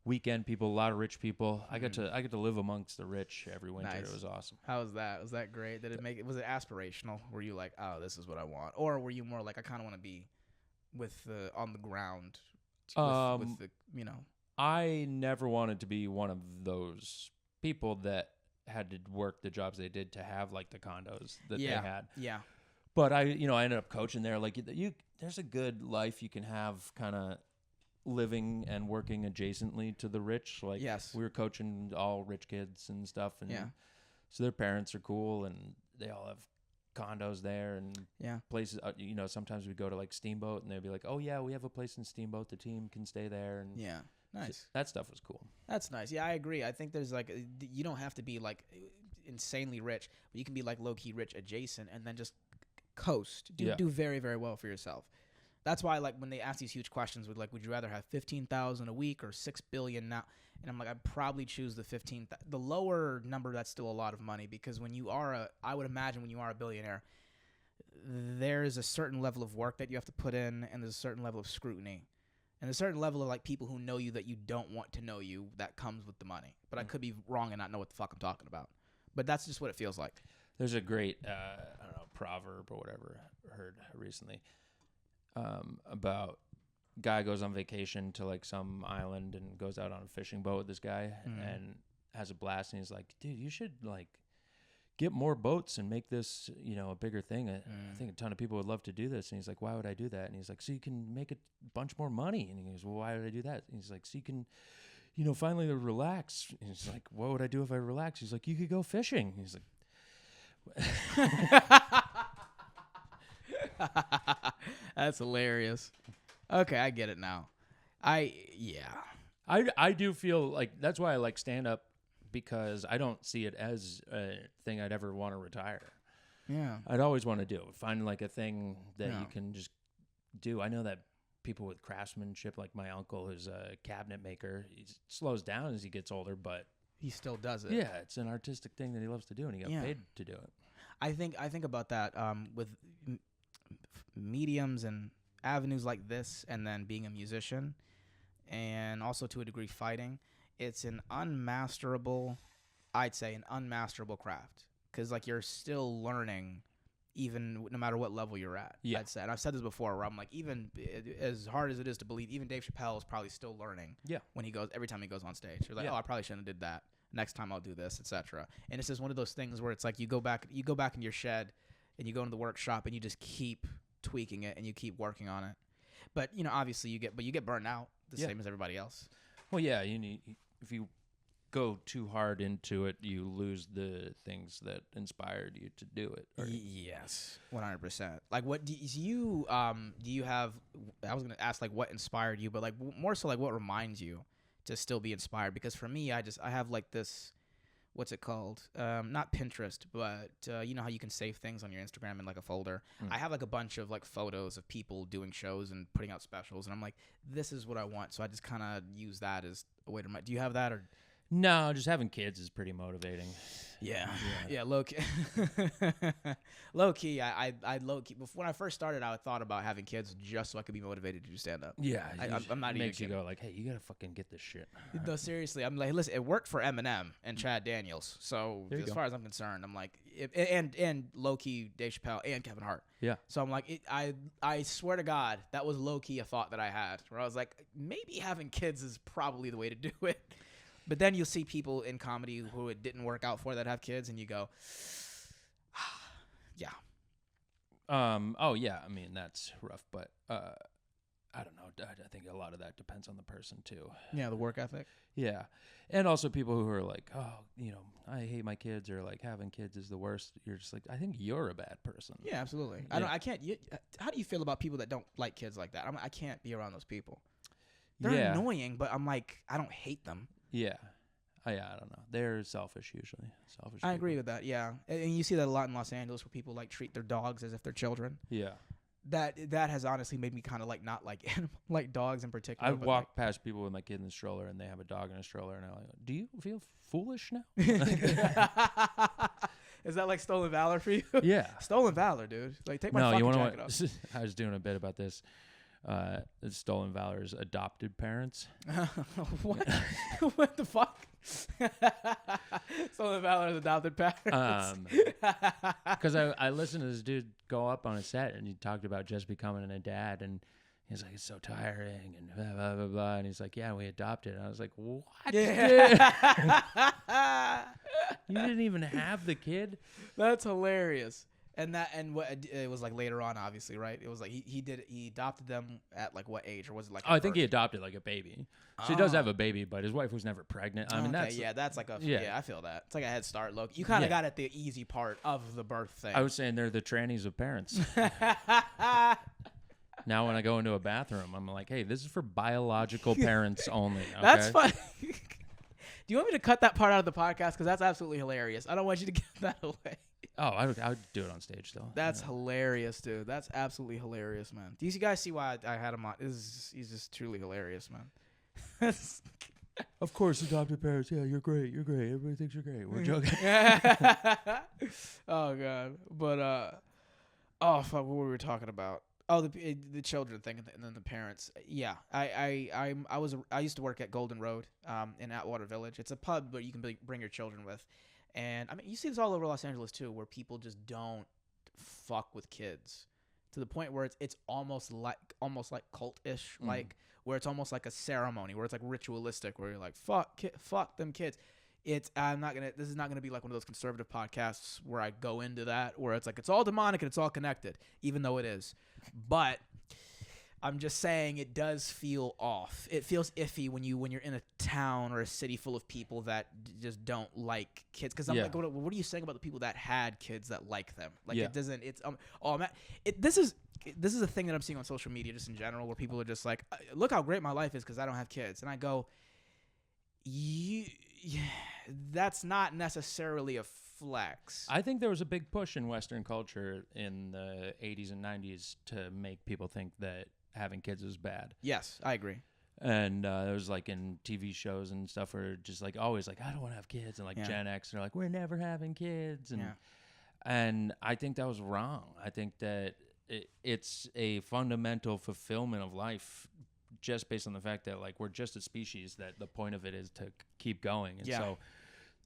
Speaker 3: weekend people, a lot of rich people. I got to live amongst the rich every winter. Nice. It was awesome.
Speaker 1: How was that? Was that great? Was it aspirational? Were you like, oh, this is what I want, or were you more like, I kind of want to be on the ground with the
Speaker 3: I never wanted to be one of those people that had to work the jobs they did to have like the condos that they had.
Speaker 1: Yeah.
Speaker 3: But I ended up coaching there. Like there's a good life you can have, kind of living and working adjacently to the rich. Like,
Speaker 1: yes,
Speaker 3: we were coaching all rich kids and stuff, and so their parents are cool, and they all have condos there and places. Sometimes we go to like Steamboat, and they'd be like, "Oh yeah, we have a place in Steamboat. The team can stay there." And
Speaker 1: nice.
Speaker 3: So that stuff was cool.
Speaker 1: That's nice. Yeah, I agree. I think there's like, you don't have to be like insanely rich, but you can be like low key rich adjacent, and then just coast. Do very, very well for yourself. That's why, like, when they ask these huge questions, would you rather have 15,000 a week or 6 billion now? And I'm like, I'd probably choose the 15. The lower number, that's still a lot of money, because I would imagine when you are a billionaire, there is a certain level of work that you have to put in, and there's a certain level of scrutiny, and a certain level of like people who know you that you don't want to know you that comes with the money. But I could be wrong and not know what the fuck I'm talking about. But that's just what it feels like.
Speaker 3: There's a great, I don't know, proverb or whatever I heard recently about guy goes on vacation to like some island and goes out on a fishing boat with this guy and has a blast, and he's like, dude, you should like get more boats and make this, a bigger thing. I think a ton of people would love to do this. And he's like, why would I do that? And he's like, so you can make a bunch more money. And he goes, well, why would I do that? And he's like, so you can, finally relax. And he's like, what would I do if I relax? He's like, you could go fishing. He's like,
Speaker 1: that's hilarious. Okay, I get it now. I
Speaker 3: do feel like that's why I like stand up, because I don't see it as a thing I'd ever want to retire.
Speaker 1: Yeah.
Speaker 3: I'd always want to do. Find like a thing that you can just do. I know that people with craftsmanship, like my uncle who's a cabinet maker, he slows down as he gets older, but
Speaker 1: he still does it.
Speaker 3: Yeah, it's an artistic thing that he loves to do, and he got paid to do it.
Speaker 1: I think about that with mediums and avenues like this, and then being a musician, and also to a degree fighting. It's an unmasterable craft, because like you're still learning, even no matter what level you're at.
Speaker 3: Yeah.
Speaker 1: I'd say, and I've said this before, where I'm like, even as hard as it is to believe, even Dave Chappelle is probably still learning.
Speaker 3: Yeah.
Speaker 1: When every time he goes on stage, you're like, oh, I probably shouldn't have did that. Next time I'll do this, etc. And it's just one of those things where it's like you go back in your shed, and you go into the workshop, and you just keep tweaking it, and you keep working on it. But obviously you get burned out the same as everybody else.
Speaker 3: Well, yeah, if you go too hard into it, you lose the things that inspired you to do it.
Speaker 1: Yes, 100%. Like, what do you have? I was gonna ask like what inspired you, but like more so like what reminds you to still be inspired? Because for me, I have like this. What's it called? Not Pinterest, but you know how you can save things on your Instagram in like a folder. I have like a bunch of like photos of people doing shows and putting out specials, and I'm like, this is what I want. So I just kind of use that as a way to. Do you have that or?
Speaker 3: No, just having kids is pretty motivating.
Speaker 1: Yeah, low key. Low key, I low key. When I first started, I thought about having kids just so I could be motivated to do stand up.
Speaker 3: Yeah,
Speaker 1: I'm not even.
Speaker 3: Makes you go like, hey, you gotta fucking get this shit.
Speaker 1: No, seriously, I'm like, listen, it worked for Eminem and Chad Daniels. So as far as I'm concerned, I'm like, and low key Dave Chappelle and Kevin Hart.
Speaker 3: Yeah.
Speaker 1: So I'm like, I swear to God, that was low key a thought that I had, where I was like, maybe having kids is probably the way to do it. But then you'll see people in comedy who it didn't work out for that have kids, and you go, yeah.
Speaker 3: Oh, yeah. I mean, that's rough, but I don't know. I think a lot of that depends on the person, too.
Speaker 1: Yeah, the work ethic.
Speaker 3: Yeah. And also people who are like, oh, I hate my kids, or like having kids is the worst. You're just like, I think you're a bad person.
Speaker 1: Yeah, absolutely.
Speaker 3: Yeah.
Speaker 1: I can't. How do you feel about people that don't like kids like that? I can't be around those people. They're annoying, but I'm like, I don't hate them.
Speaker 3: Yeah. I don't know. They're selfish usually.
Speaker 1: I agree with that, yeah. And you see that a lot in Los Angeles, where people like treat their dogs as if they're children.
Speaker 3: Yeah.
Speaker 1: That has honestly made me kind of like not like like dogs in particular.
Speaker 3: I've walked past people with my kid in the stroller, and they have a dog in a stroller, and I'm like, do you feel foolish now?
Speaker 1: Is that like stolen valor for you?
Speaker 3: Yeah.
Speaker 1: Stolen valor, dude. Like, take my fucking jacket off.
Speaker 3: I was doing a bit about this. Stolen valor's adopted parents.
Speaker 1: What? What the fuck? Stolen valor's adopted parents.
Speaker 3: Because I listened to this dude go up on a set, and he talked about just becoming a dad, and he's like, it's so tiring, and blah, blah, blah, blah. And he's like, yeah, we adopted. And I was like, what? Yeah. You didn't even have the kid?
Speaker 1: That's hilarious. And what it was like later on, obviously, right? It was like he adopted them at like what age, or was it like?
Speaker 3: I think he adopted like a baby. So he does have a baby, but his wife was never pregnant. I mean,
Speaker 1: that's like I feel that it's like a head start. Look, you kind of got at the easy part of the birth thing.
Speaker 3: I was saying they're the trannies of parents. Now when I go into a bathroom, I'm like, hey, this is for biological parents only. Okay?
Speaker 1: That's funny. Do you want me to cut that part out of the podcast? Because that's absolutely hilarious. I don't want you to give that away.
Speaker 3: Oh, I would do it on stage though.
Speaker 1: That's hilarious, dude. That's absolutely hilarious, man. Do you guys see why I had him on? He's just truly hilarious, man.
Speaker 3: Of course, adopted parents. Yeah, you're great. You're great. Everybody thinks you're great. We're joking.
Speaker 1: Oh god, but oh fuck, what were we talking about? Oh, the children thing and then the parents. Yeah, I used to work at Golden Road, in Atwater Village. It's a pub, but you can bring your children with. And I mean, you see this all over Los Angeles too, where people just don't fuck with kids to the point where it's almost like cult-ish, like where it's almost like a ceremony, where it's like ritualistic, where you're like fuck them kids. This is not gonna be like one of those conservative podcasts where I go into that, where it's like it's all demonic and it's all connected, even though it is. But I'm just saying it does feel off. It feels iffy when you're in a town or a city full of people that just don't like kids. Because I'm like, what are you saying about the people that had kids that like them? Like it doesn't. It's this is a thing that I'm seeing on social media just in general, where people are just like, look how great my life is because I don't have kids, and I go, that's not necessarily a flex.
Speaker 3: I think there was a big push in Western culture in the 80s and 90s to make people think that having kids was bad.
Speaker 1: Yes, I agree.
Speaker 3: And it was like in TV shows and stuff where just like always like, I don't want to have kids. And like Gen X, they're like, we're never having kids. And I think that was wrong. I think that it's a fundamental fulfillment of life just based on the fact that like we're just a species that the point of it is to keep going. And so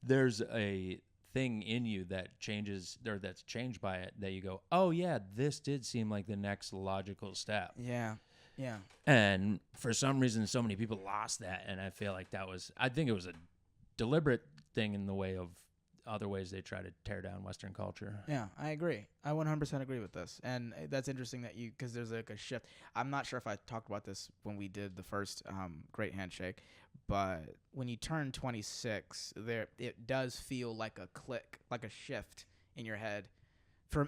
Speaker 3: there's a thing in you that changes or that's changed by it that you go, oh yeah, this did seem like the next logical step.
Speaker 1: Yeah.
Speaker 3: And for some reason, so many people lost that. And I feel like I think it was a deliberate thing in the way of other ways they try to tear down Western culture.
Speaker 1: Yeah, I agree. I 100% agree with this. And that's interesting that because there's like a shift. I'm not sure if I talked about this when we did the first Great Handshake, but when you turn 26, it does feel like a click, like a shift in your head.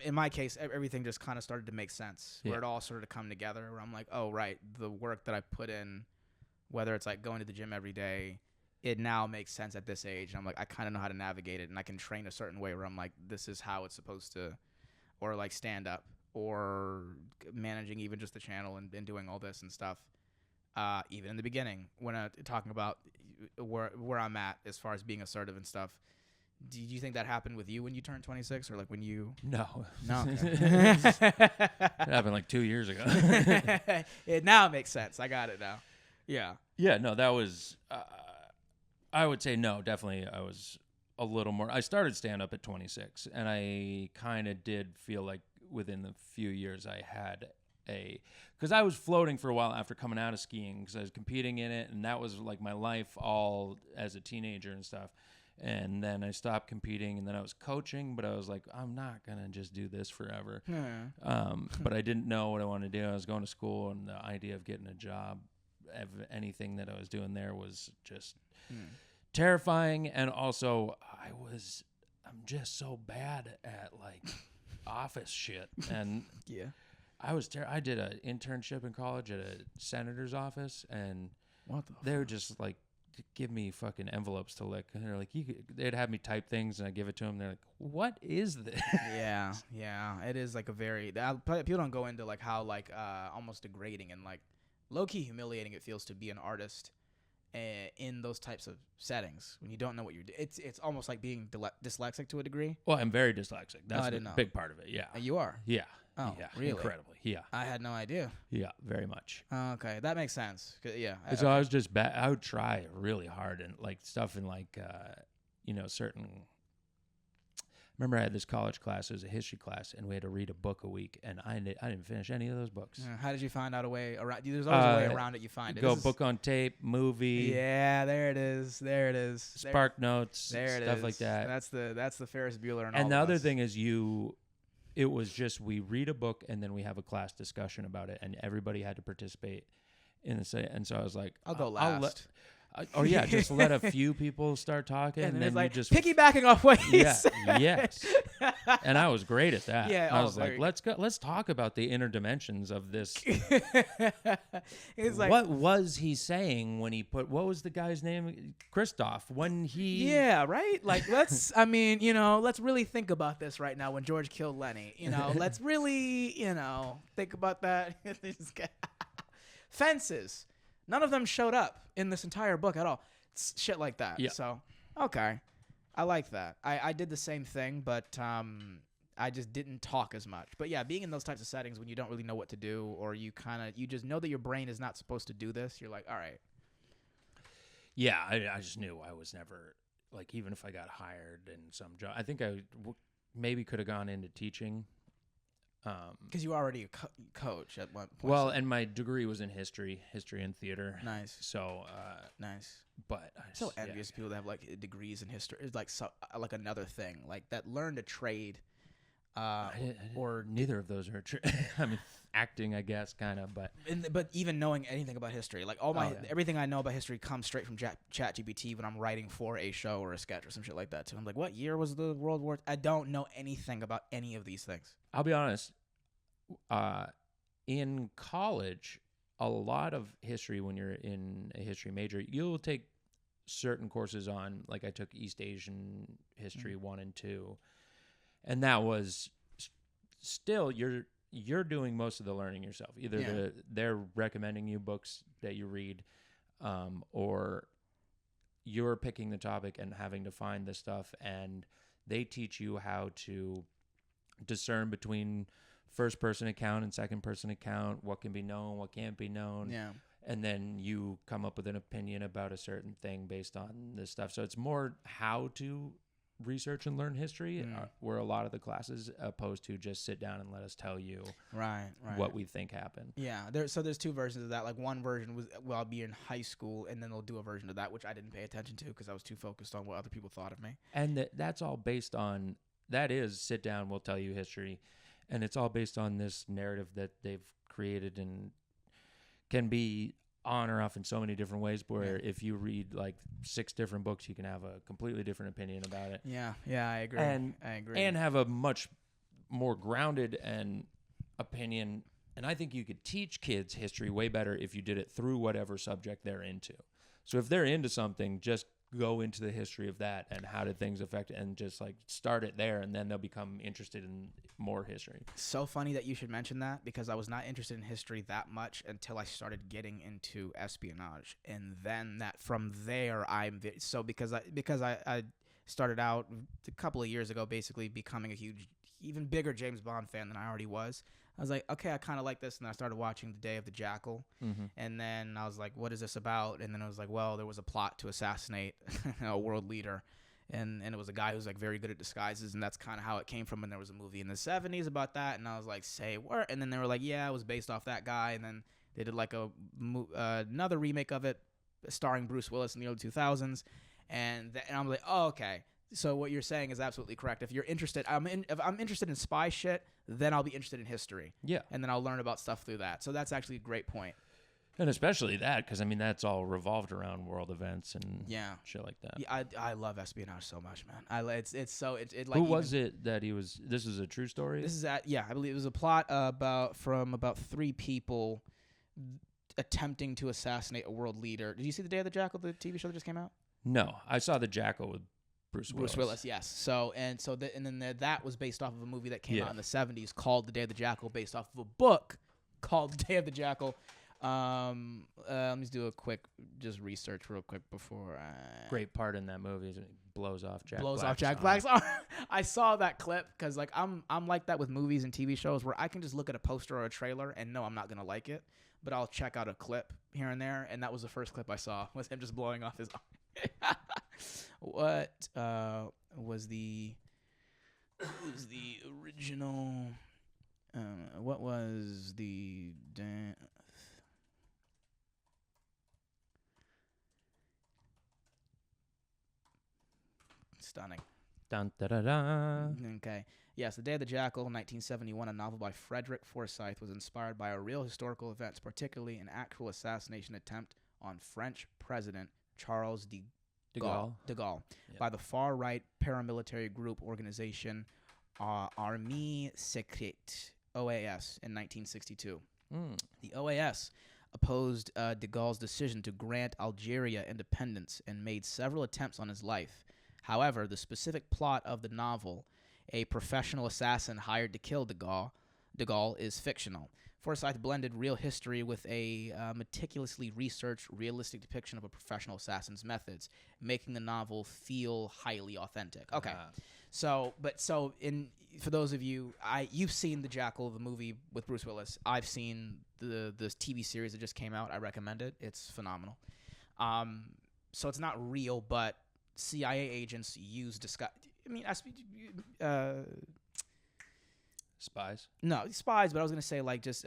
Speaker 1: In my case, everything just kind of started to make sense, where it all started to come together, where I'm like, oh, right, the work that I put in, whether it's like going to the gym every day, it now makes sense at this age. And I'm like, I kind of know how to navigate it, and I can train a certain way where I'm like, this is how it's supposed to, or like stand up, or managing even just the channel and doing all this and stuff. Even in the beginning, when talking about where I'm at as far as being assertive and stuff. Do you think that happened with you when you turned 26, or like when you?
Speaker 3: No.
Speaker 1: Okay.
Speaker 3: It happened like 2 years ago.
Speaker 1: It now makes sense. I got it now. Yeah.
Speaker 3: Yeah. No, that was. I would say no. Definitely, I was a little more. I started stand up at 26, and I kind of did feel like within the few years I had because I was floating for a while after coming out of skiing because I was competing in it, and that was like my life all as a teenager and stuff. And then I stopped competing, and then I was coaching, but I was like, I'm not going to just do this forever. But I didn't know what I wanted to do. I was going to school, and the idea of getting a job, anything that I was doing there was just terrifying. And also, I'm just so bad at, like, office shit. And I did an internship in college at a senator's office, and they were just like, give me fucking envelopes to lick, and they're like, they'd have me type things, and I give it to them. They're like, what is this?
Speaker 1: Yeah, it is like a very people don't go into like how like almost degrading and like low key humiliating it feels to be an artist in those types of settings when you don't know what you're doing. It's almost like being dyslexic to a degree.
Speaker 3: Well, I'm very dyslexic. That's a big part of it. Yeah,
Speaker 1: you are.
Speaker 3: Yeah.
Speaker 1: Oh,
Speaker 3: yeah,
Speaker 1: really?
Speaker 3: Incredibly. Yeah.
Speaker 1: I had no idea.
Speaker 3: Yeah, very much.
Speaker 1: Okay, that makes sense. Yeah.
Speaker 3: So I was just bad. I would try really hard and like stuff in like, certain. Remember, I had this college class. It was a history class, and we had to read a book a week, and I didn't finish any of those books.
Speaker 1: How did you find out a way around? There's always a way around it. You find it.
Speaker 3: Go book on tape, movie.
Speaker 1: Yeah, there it is.
Speaker 3: Spark Notes.
Speaker 1: There it
Speaker 3: stuff
Speaker 1: is.
Speaker 3: like that.
Speaker 1: That's the Ferris Bueller.
Speaker 3: And the other thing is it was just we read a book and then we have a class discussion about it, and everybody had to participate in the same. And so I was like,
Speaker 1: I'll go last.
Speaker 3: Or just let a few people start talking, and then
Speaker 1: like,
Speaker 3: you just
Speaker 1: piggybacking off what he said.
Speaker 3: Yes. And I was great at that.
Speaker 1: Yeah,
Speaker 3: I was like, let's talk about the inner dimensions of this.
Speaker 1: He's like,
Speaker 3: what was he saying when he what was the guy's name? Christoph. When he
Speaker 1: Yeah, right? Like, let's really think about this right now when George killed Lenny. Let's really, think about that. Fences. None of them showed up in this entire book at all. It's shit like that.
Speaker 3: Yeah.
Speaker 1: So, okay. I like that. I did the same thing, but I just didn't talk as much. But yeah, being in those types of settings when you don't really know what to do, or you just know that your brain is not supposed to do this, you're like, all right.
Speaker 3: Yeah, I just knew I was never, like, even if I got hired in some job, I think I maybe could have gone into teaching.
Speaker 1: Because you were already a coach at one point.
Speaker 3: Well, and my degree was in history and theater.
Speaker 1: Nice.
Speaker 3: So
Speaker 1: nice.
Speaker 3: But
Speaker 1: I'm so envious of people that have like degrees in history. It's like like another thing, like that learned a trade. Or
Speaker 3: neither of those are true. I mean, acting, I guess, kind of, but
Speaker 1: even knowing anything about history, like everything I know about history comes straight from ChatGPT when I'm writing for a show or a sketch or some shit like that too. I'm like, what year was the World War? I don't know anything about any of these things.
Speaker 3: I'll be honest. In college, a lot of history, when you're in a history major, you'll take certain courses on, like I took East Asian history 1 and 2, and that was still you're doing most of the learning yourself. Either they're recommending you books that you read, or you're picking the topic and having to find the stuff, and they teach you how to discern between first-person account and second-person account, what can be known, what can't be known.
Speaker 1: Yeah.
Speaker 3: And then you come up with an opinion about a certain thing based on this stuff. So it's more how to research and learn history, where a lot of the classes, opposed to just sit down and let us tell you what we think happened.
Speaker 1: Yeah. There's 2 versions of that. Like one version was, I'll be in high school, and then they'll do a version of that, which I didn't pay attention to because I was too focused on what other people thought of me.
Speaker 3: And that's all based on, that is sit down, we'll tell you history. And it's all based on this narrative that they've created and can be on or off in so many different ways, where if you read like 6 different books, you can have a completely different opinion about it.
Speaker 1: Yeah, I agree. I agree.
Speaker 3: And have a much more grounded opinion. And I think you could teach kids history way better if you did it through whatever subject they're into. So if they're into something, just go into the history of that and how did things affect it, and just like start it there, and then they'll become interested in more history.
Speaker 1: So funny that you should mention that, because I was not interested in history that much until I started getting into espionage, and then that from there because I started out a couple of years ago basically becoming a huge, even bigger James Bond fan than I already was. I was like, okay, I kind of like this, and I started watching The Day of the Jackal, and then I was like, what is this about? And then I was like, well, there was a plot to assassinate a world leader, and it was a guy who's like very good at disguises, and that's kind of how it came from. And there was a movie in the 70s about that, and I was like, say what? And then they were like, yeah, it was based off that guy, and then they did like another remake of it starring Bruce Willis in the early 2000s, and I'm like, oh, okay. So what you're saying is absolutely correct. If you're interested, if I'm interested in spy shit, then I'll be interested in history. Yeah. And then I'll learn about stuff through that. So that's actually a great point.
Speaker 3: And especially that, because I mean that's all revolved around world events and shit like that.
Speaker 1: Yeah, I love espionage so much, man. It's like.
Speaker 3: Who was it that he was? This is a true story.
Speaker 1: This is I believe it was a plot about 3 people attempting to assassinate a world leader. Did you see The Day of the Jackal, the TV show that just came out?
Speaker 3: No, I saw The Jackal with Bruce Willis,
Speaker 1: yes. So that was based off of a movie that came out in the 70s called The Day of the Jackal, based off of a book called The Day of the Jackal. Let me do a quick research real quick before.
Speaker 3: Great part in that movie is it blows off Jack
Speaker 1: Black's arm. I saw that clip because like I'm like that with movies and TV shows where I can just look at a poster or a trailer and know I'm not gonna like it, but I'll check out a clip here and there, and that was the first clip I saw, was him just blowing off his arm. What was the original? What was the stunning?
Speaker 3: Dun, da, da, da.
Speaker 1: Okay. Yes, The Day of the Jackal, 1971, a novel by Frederick Forsyth, was inspired by a real historical events, particularly an actual assassination attempt on French President Charles de Gaulle,
Speaker 3: Yeah.
Speaker 1: by the far-right paramilitary group organization Armée Secrète, OAS, in 1962. The OAS opposed de Gaulle's decision to grant Algeria independence and made several attempts on his life. However, the specific plot of the novel, a professional assassin hired to kill de Gaulle, is fictional. Forsyth blended real history with a meticulously researched, realistic depiction of a professional assassin's methods, making the novel feel highly authentic. Okay, for those of you, you've seen The Jackal, the movie with Bruce Willis. I've seen the TV series that just came out. I recommend it. It's phenomenal. So it's not real, but CIA agents use disguise. I mean,
Speaker 3: spies?
Speaker 1: No, spies, but I was going to say like just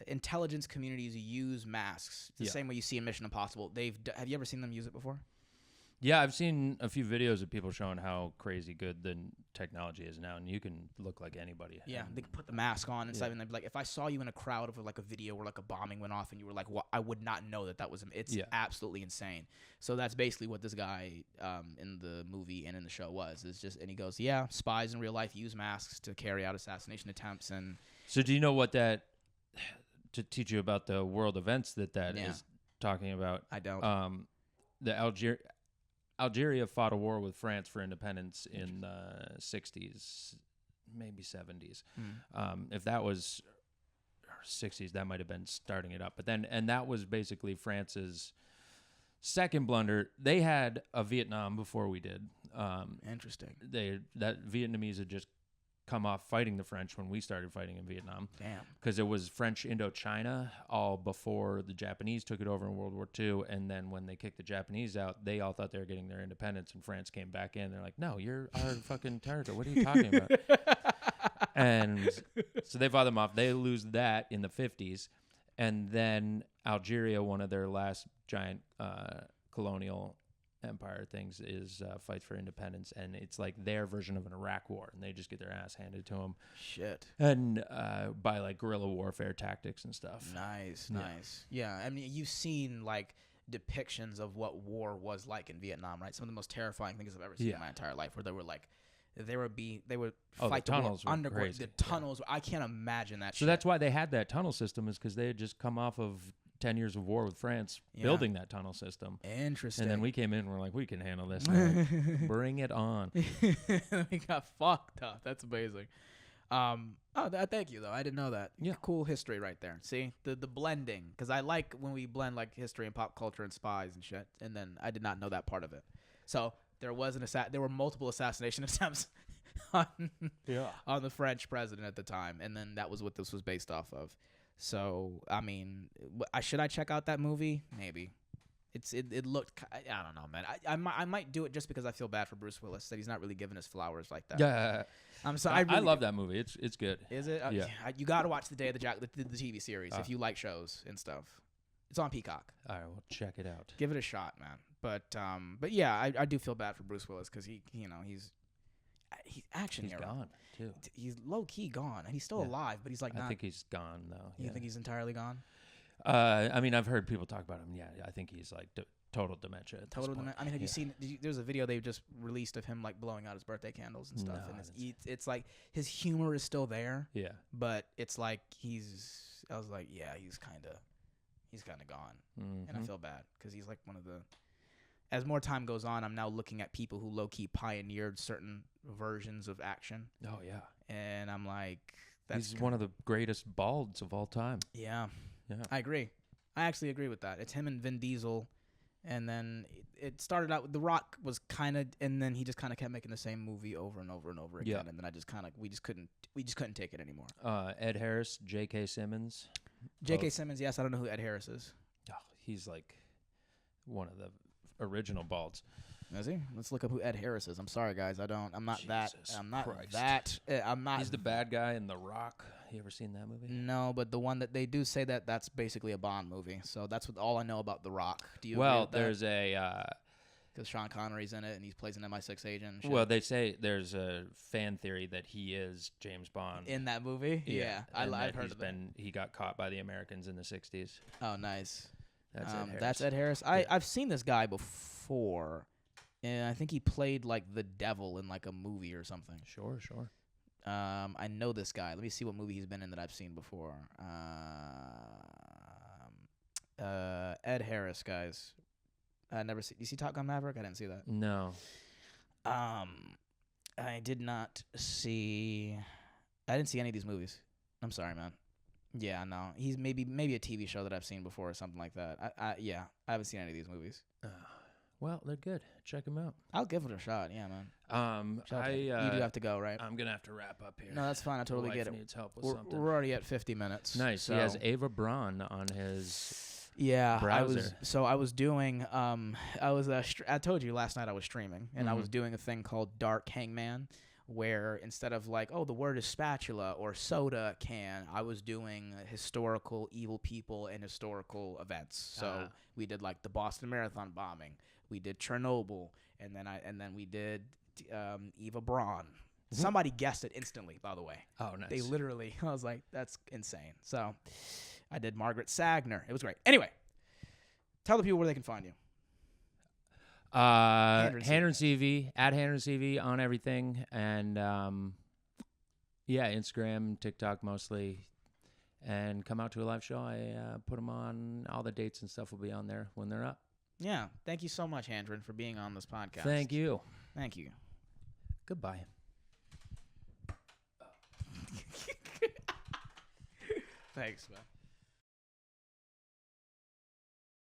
Speaker 1: intelligence communities use masks the same way you see in Mission Impossible. Have you ever seen them use it before?
Speaker 3: Yeah, I've seen a few videos of people showing how crazy good the technology is now, and you can look like anybody.
Speaker 1: Yeah, they can put the mask on and stuff, and they'd be like, if I saw you in a crowd of like a video where like a bombing went off and you were like, well, I would not know that was him. It's absolutely insane. So that's basically what this guy in the movie and in the show was. It's just, and he goes, yeah, spies in real life use masks to carry out assassination attempts. And
Speaker 3: so do you know what that, to teach you about the world events that is talking about?
Speaker 1: I don't.
Speaker 3: The Algeria fought a war with France for independence in the 60s, maybe 70s. If that was 60s, that might have been starting it up. But then, and that was basically France's second blunder. They had a Vietnam before we did.
Speaker 1: Interesting.
Speaker 3: That Vietnamese had just come off fighting the French when we started fighting in Vietnam.
Speaker 1: Damn.
Speaker 3: Because it was French Indochina all before the Japanese took it over in World War II. And then when they kicked the Japanese out, they all thought they were getting their independence, and France came back in. They're like, no, you're our fucking territory. What are you talking about? And so they fought them off. They lose that in the 50s. And then Algeria, one of their last giant colonial empire things, is fight for independence, and it's like their version of an Iraq war, and they just get their ass handed to them.
Speaker 1: Shit.
Speaker 3: And by like guerrilla warfare tactics and stuff.
Speaker 1: Nice. Yeah, I mean, you've seen like depictions of what war was like in Vietnam, right? Some of the most terrifying things I've ever seen in my entire life, where they would fight
Speaker 3: the tunnels were
Speaker 1: underground.
Speaker 3: crazy.
Speaker 1: The tunnels, I can't imagine that.
Speaker 3: So that's why they had that tunnel system, is because they had just come off of 10 years of war with France, building that tunnel system.
Speaker 1: Interesting.
Speaker 3: And then we came in and we're like, we can handle this now. Bring it on.
Speaker 1: We got fucked up. That's amazing. Thank you, though. I didn't know that.
Speaker 3: Yeah.
Speaker 1: Cool history right there. See? The blending. Because I like when we blend like history and pop culture and spies and shit. And then I did not know that part of it. So there were multiple assassination attempts on the French president at the time. And then that was what this was based off of. So, I mean, should I check out that movie? Maybe. It looked, I don't know, man. I might do it just because I feel bad for Bruce Willis, that he's not really giving his flowers like that.
Speaker 3: Yeah.
Speaker 1: I'm sorry.
Speaker 3: I love that movie. It's good.
Speaker 1: Is it?
Speaker 3: Yeah.
Speaker 1: You got to watch The Day of the Jack, the TV series, if you like shows and stuff. It's on Peacock.
Speaker 3: All right, we'll check it out.
Speaker 1: Give it a shot, man. But yeah, I do feel bad for Bruce Willis because he's action hero.
Speaker 3: He's gone too.
Speaker 1: He's low key gone, and he's still alive, but he's like not.
Speaker 3: I think he's gone though.
Speaker 1: You think he's entirely gone?
Speaker 3: I mean, I've heard people talk about him. Yeah, I think he's like total dementia. Total dementia.
Speaker 1: I mean, have you seen? There's a video they just released of him like blowing out his birthday candles and stuff, and it's like his humor is still there.
Speaker 3: Yeah,
Speaker 1: but it's like I was like, yeah, he's kind of gone, and I feel bad because he's like one of the. As more time goes on, I'm now looking at people who low-key pioneered certain versions of action.
Speaker 3: Oh, yeah.
Speaker 1: And I'm like...
Speaker 3: He's one of the greatest balds of all time.
Speaker 1: Yeah. I agree. I actually agree with that. It's him and Vin Diesel. And then it started out... The Rock was kind of... And then he just kind of kept making the same movie over and over and over again. Yeah. And then I just kind of... We just couldn't take it anymore.
Speaker 3: Ed Harris, J.K. Simmons.
Speaker 1: J.K. Simmons, yes. I don't know who Ed Harris is.
Speaker 3: Oh, he's like one of the... original balds.
Speaker 1: Is he? Let's look up who Ed Harris is. I'm sorry, guys. I'm not that.
Speaker 3: He's the bad guy in The Rock. You ever seen that movie?
Speaker 1: No, but the one that they do say that's basically a Bond movie. So that's all I know about The Rock. Do you?
Speaker 3: Well, there's a.
Speaker 1: Because Sean Connery's in it and he plays an MI6 agent. And shit.
Speaker 3: Well, they say there's a fan theory that he is James Bond
Speaker 1: in that movie. Yeah, I've heard of that.
Speaker 3: He got caught by the Americans in the '60s.
Speaker 1: Oh, nice.
Speaker 3: That's Ed
Speaker 1: Harris. I've seen this guy before, and I think he played like the devil in like a movie or something.
Speaker 3: Sure.
Speaker 1: I know this guy. Let me see what movie he's been in that I've seen before. Ed Harris, guys. I never see. You see Top Gun Maverick? I didn't see that.
Speaker 3: No.
Speaker 1: I did not see. I didn't see any of these movies. I'm sorry, man. Yeah, no. He's maybe a TV show that I've seen before or something like that. I haven't seen any of these movies.
Speaker 3: Well, they're good. Check them out.
Speaker 1: I'll give it a shot. Yeah, man. You do have to go, right?
Speaker 3: I'm gonna have to wrap up here.
Speaker 1: No, that's fine. I totally get it.
Speaker 3: Needs help with something.
Speaker 1: We're already at 50 minutes.
Speaker 3: Nice.
Speaker 1: So.
Speaker 3: He has Ava Braun on his
Speaker 1: browser. I was doing. I told you last night I was streaming, and I was doing a thing called Dark Hangman, where instead of like, oh, the word is spatula or soda can, I was doing historical evil people and historical events. So we did like the Boston Marathon bombing, we did Chernobyl, and then we did Eva Braun. Somebody guessed it instantly, by the way.
Speaker 3: Oh, nice.
Speaker 1: They literally, I was like, that's insane. So I did Margaret Sagner. It was great. Anyway, tell the people where they can find you.
Speaker 3: Handren Seavey, at Handren Seavey on everything, and Instagram, TikTok mostly, and come out to a live show. I put them on. All the dates and stuff will be on there when they're up.
Speaker 1: Yeah, thank you so much, Handren, for being on this podcast.
Speaker 3: Thank you.
Speaker 1: Goodbye. Thanks, man.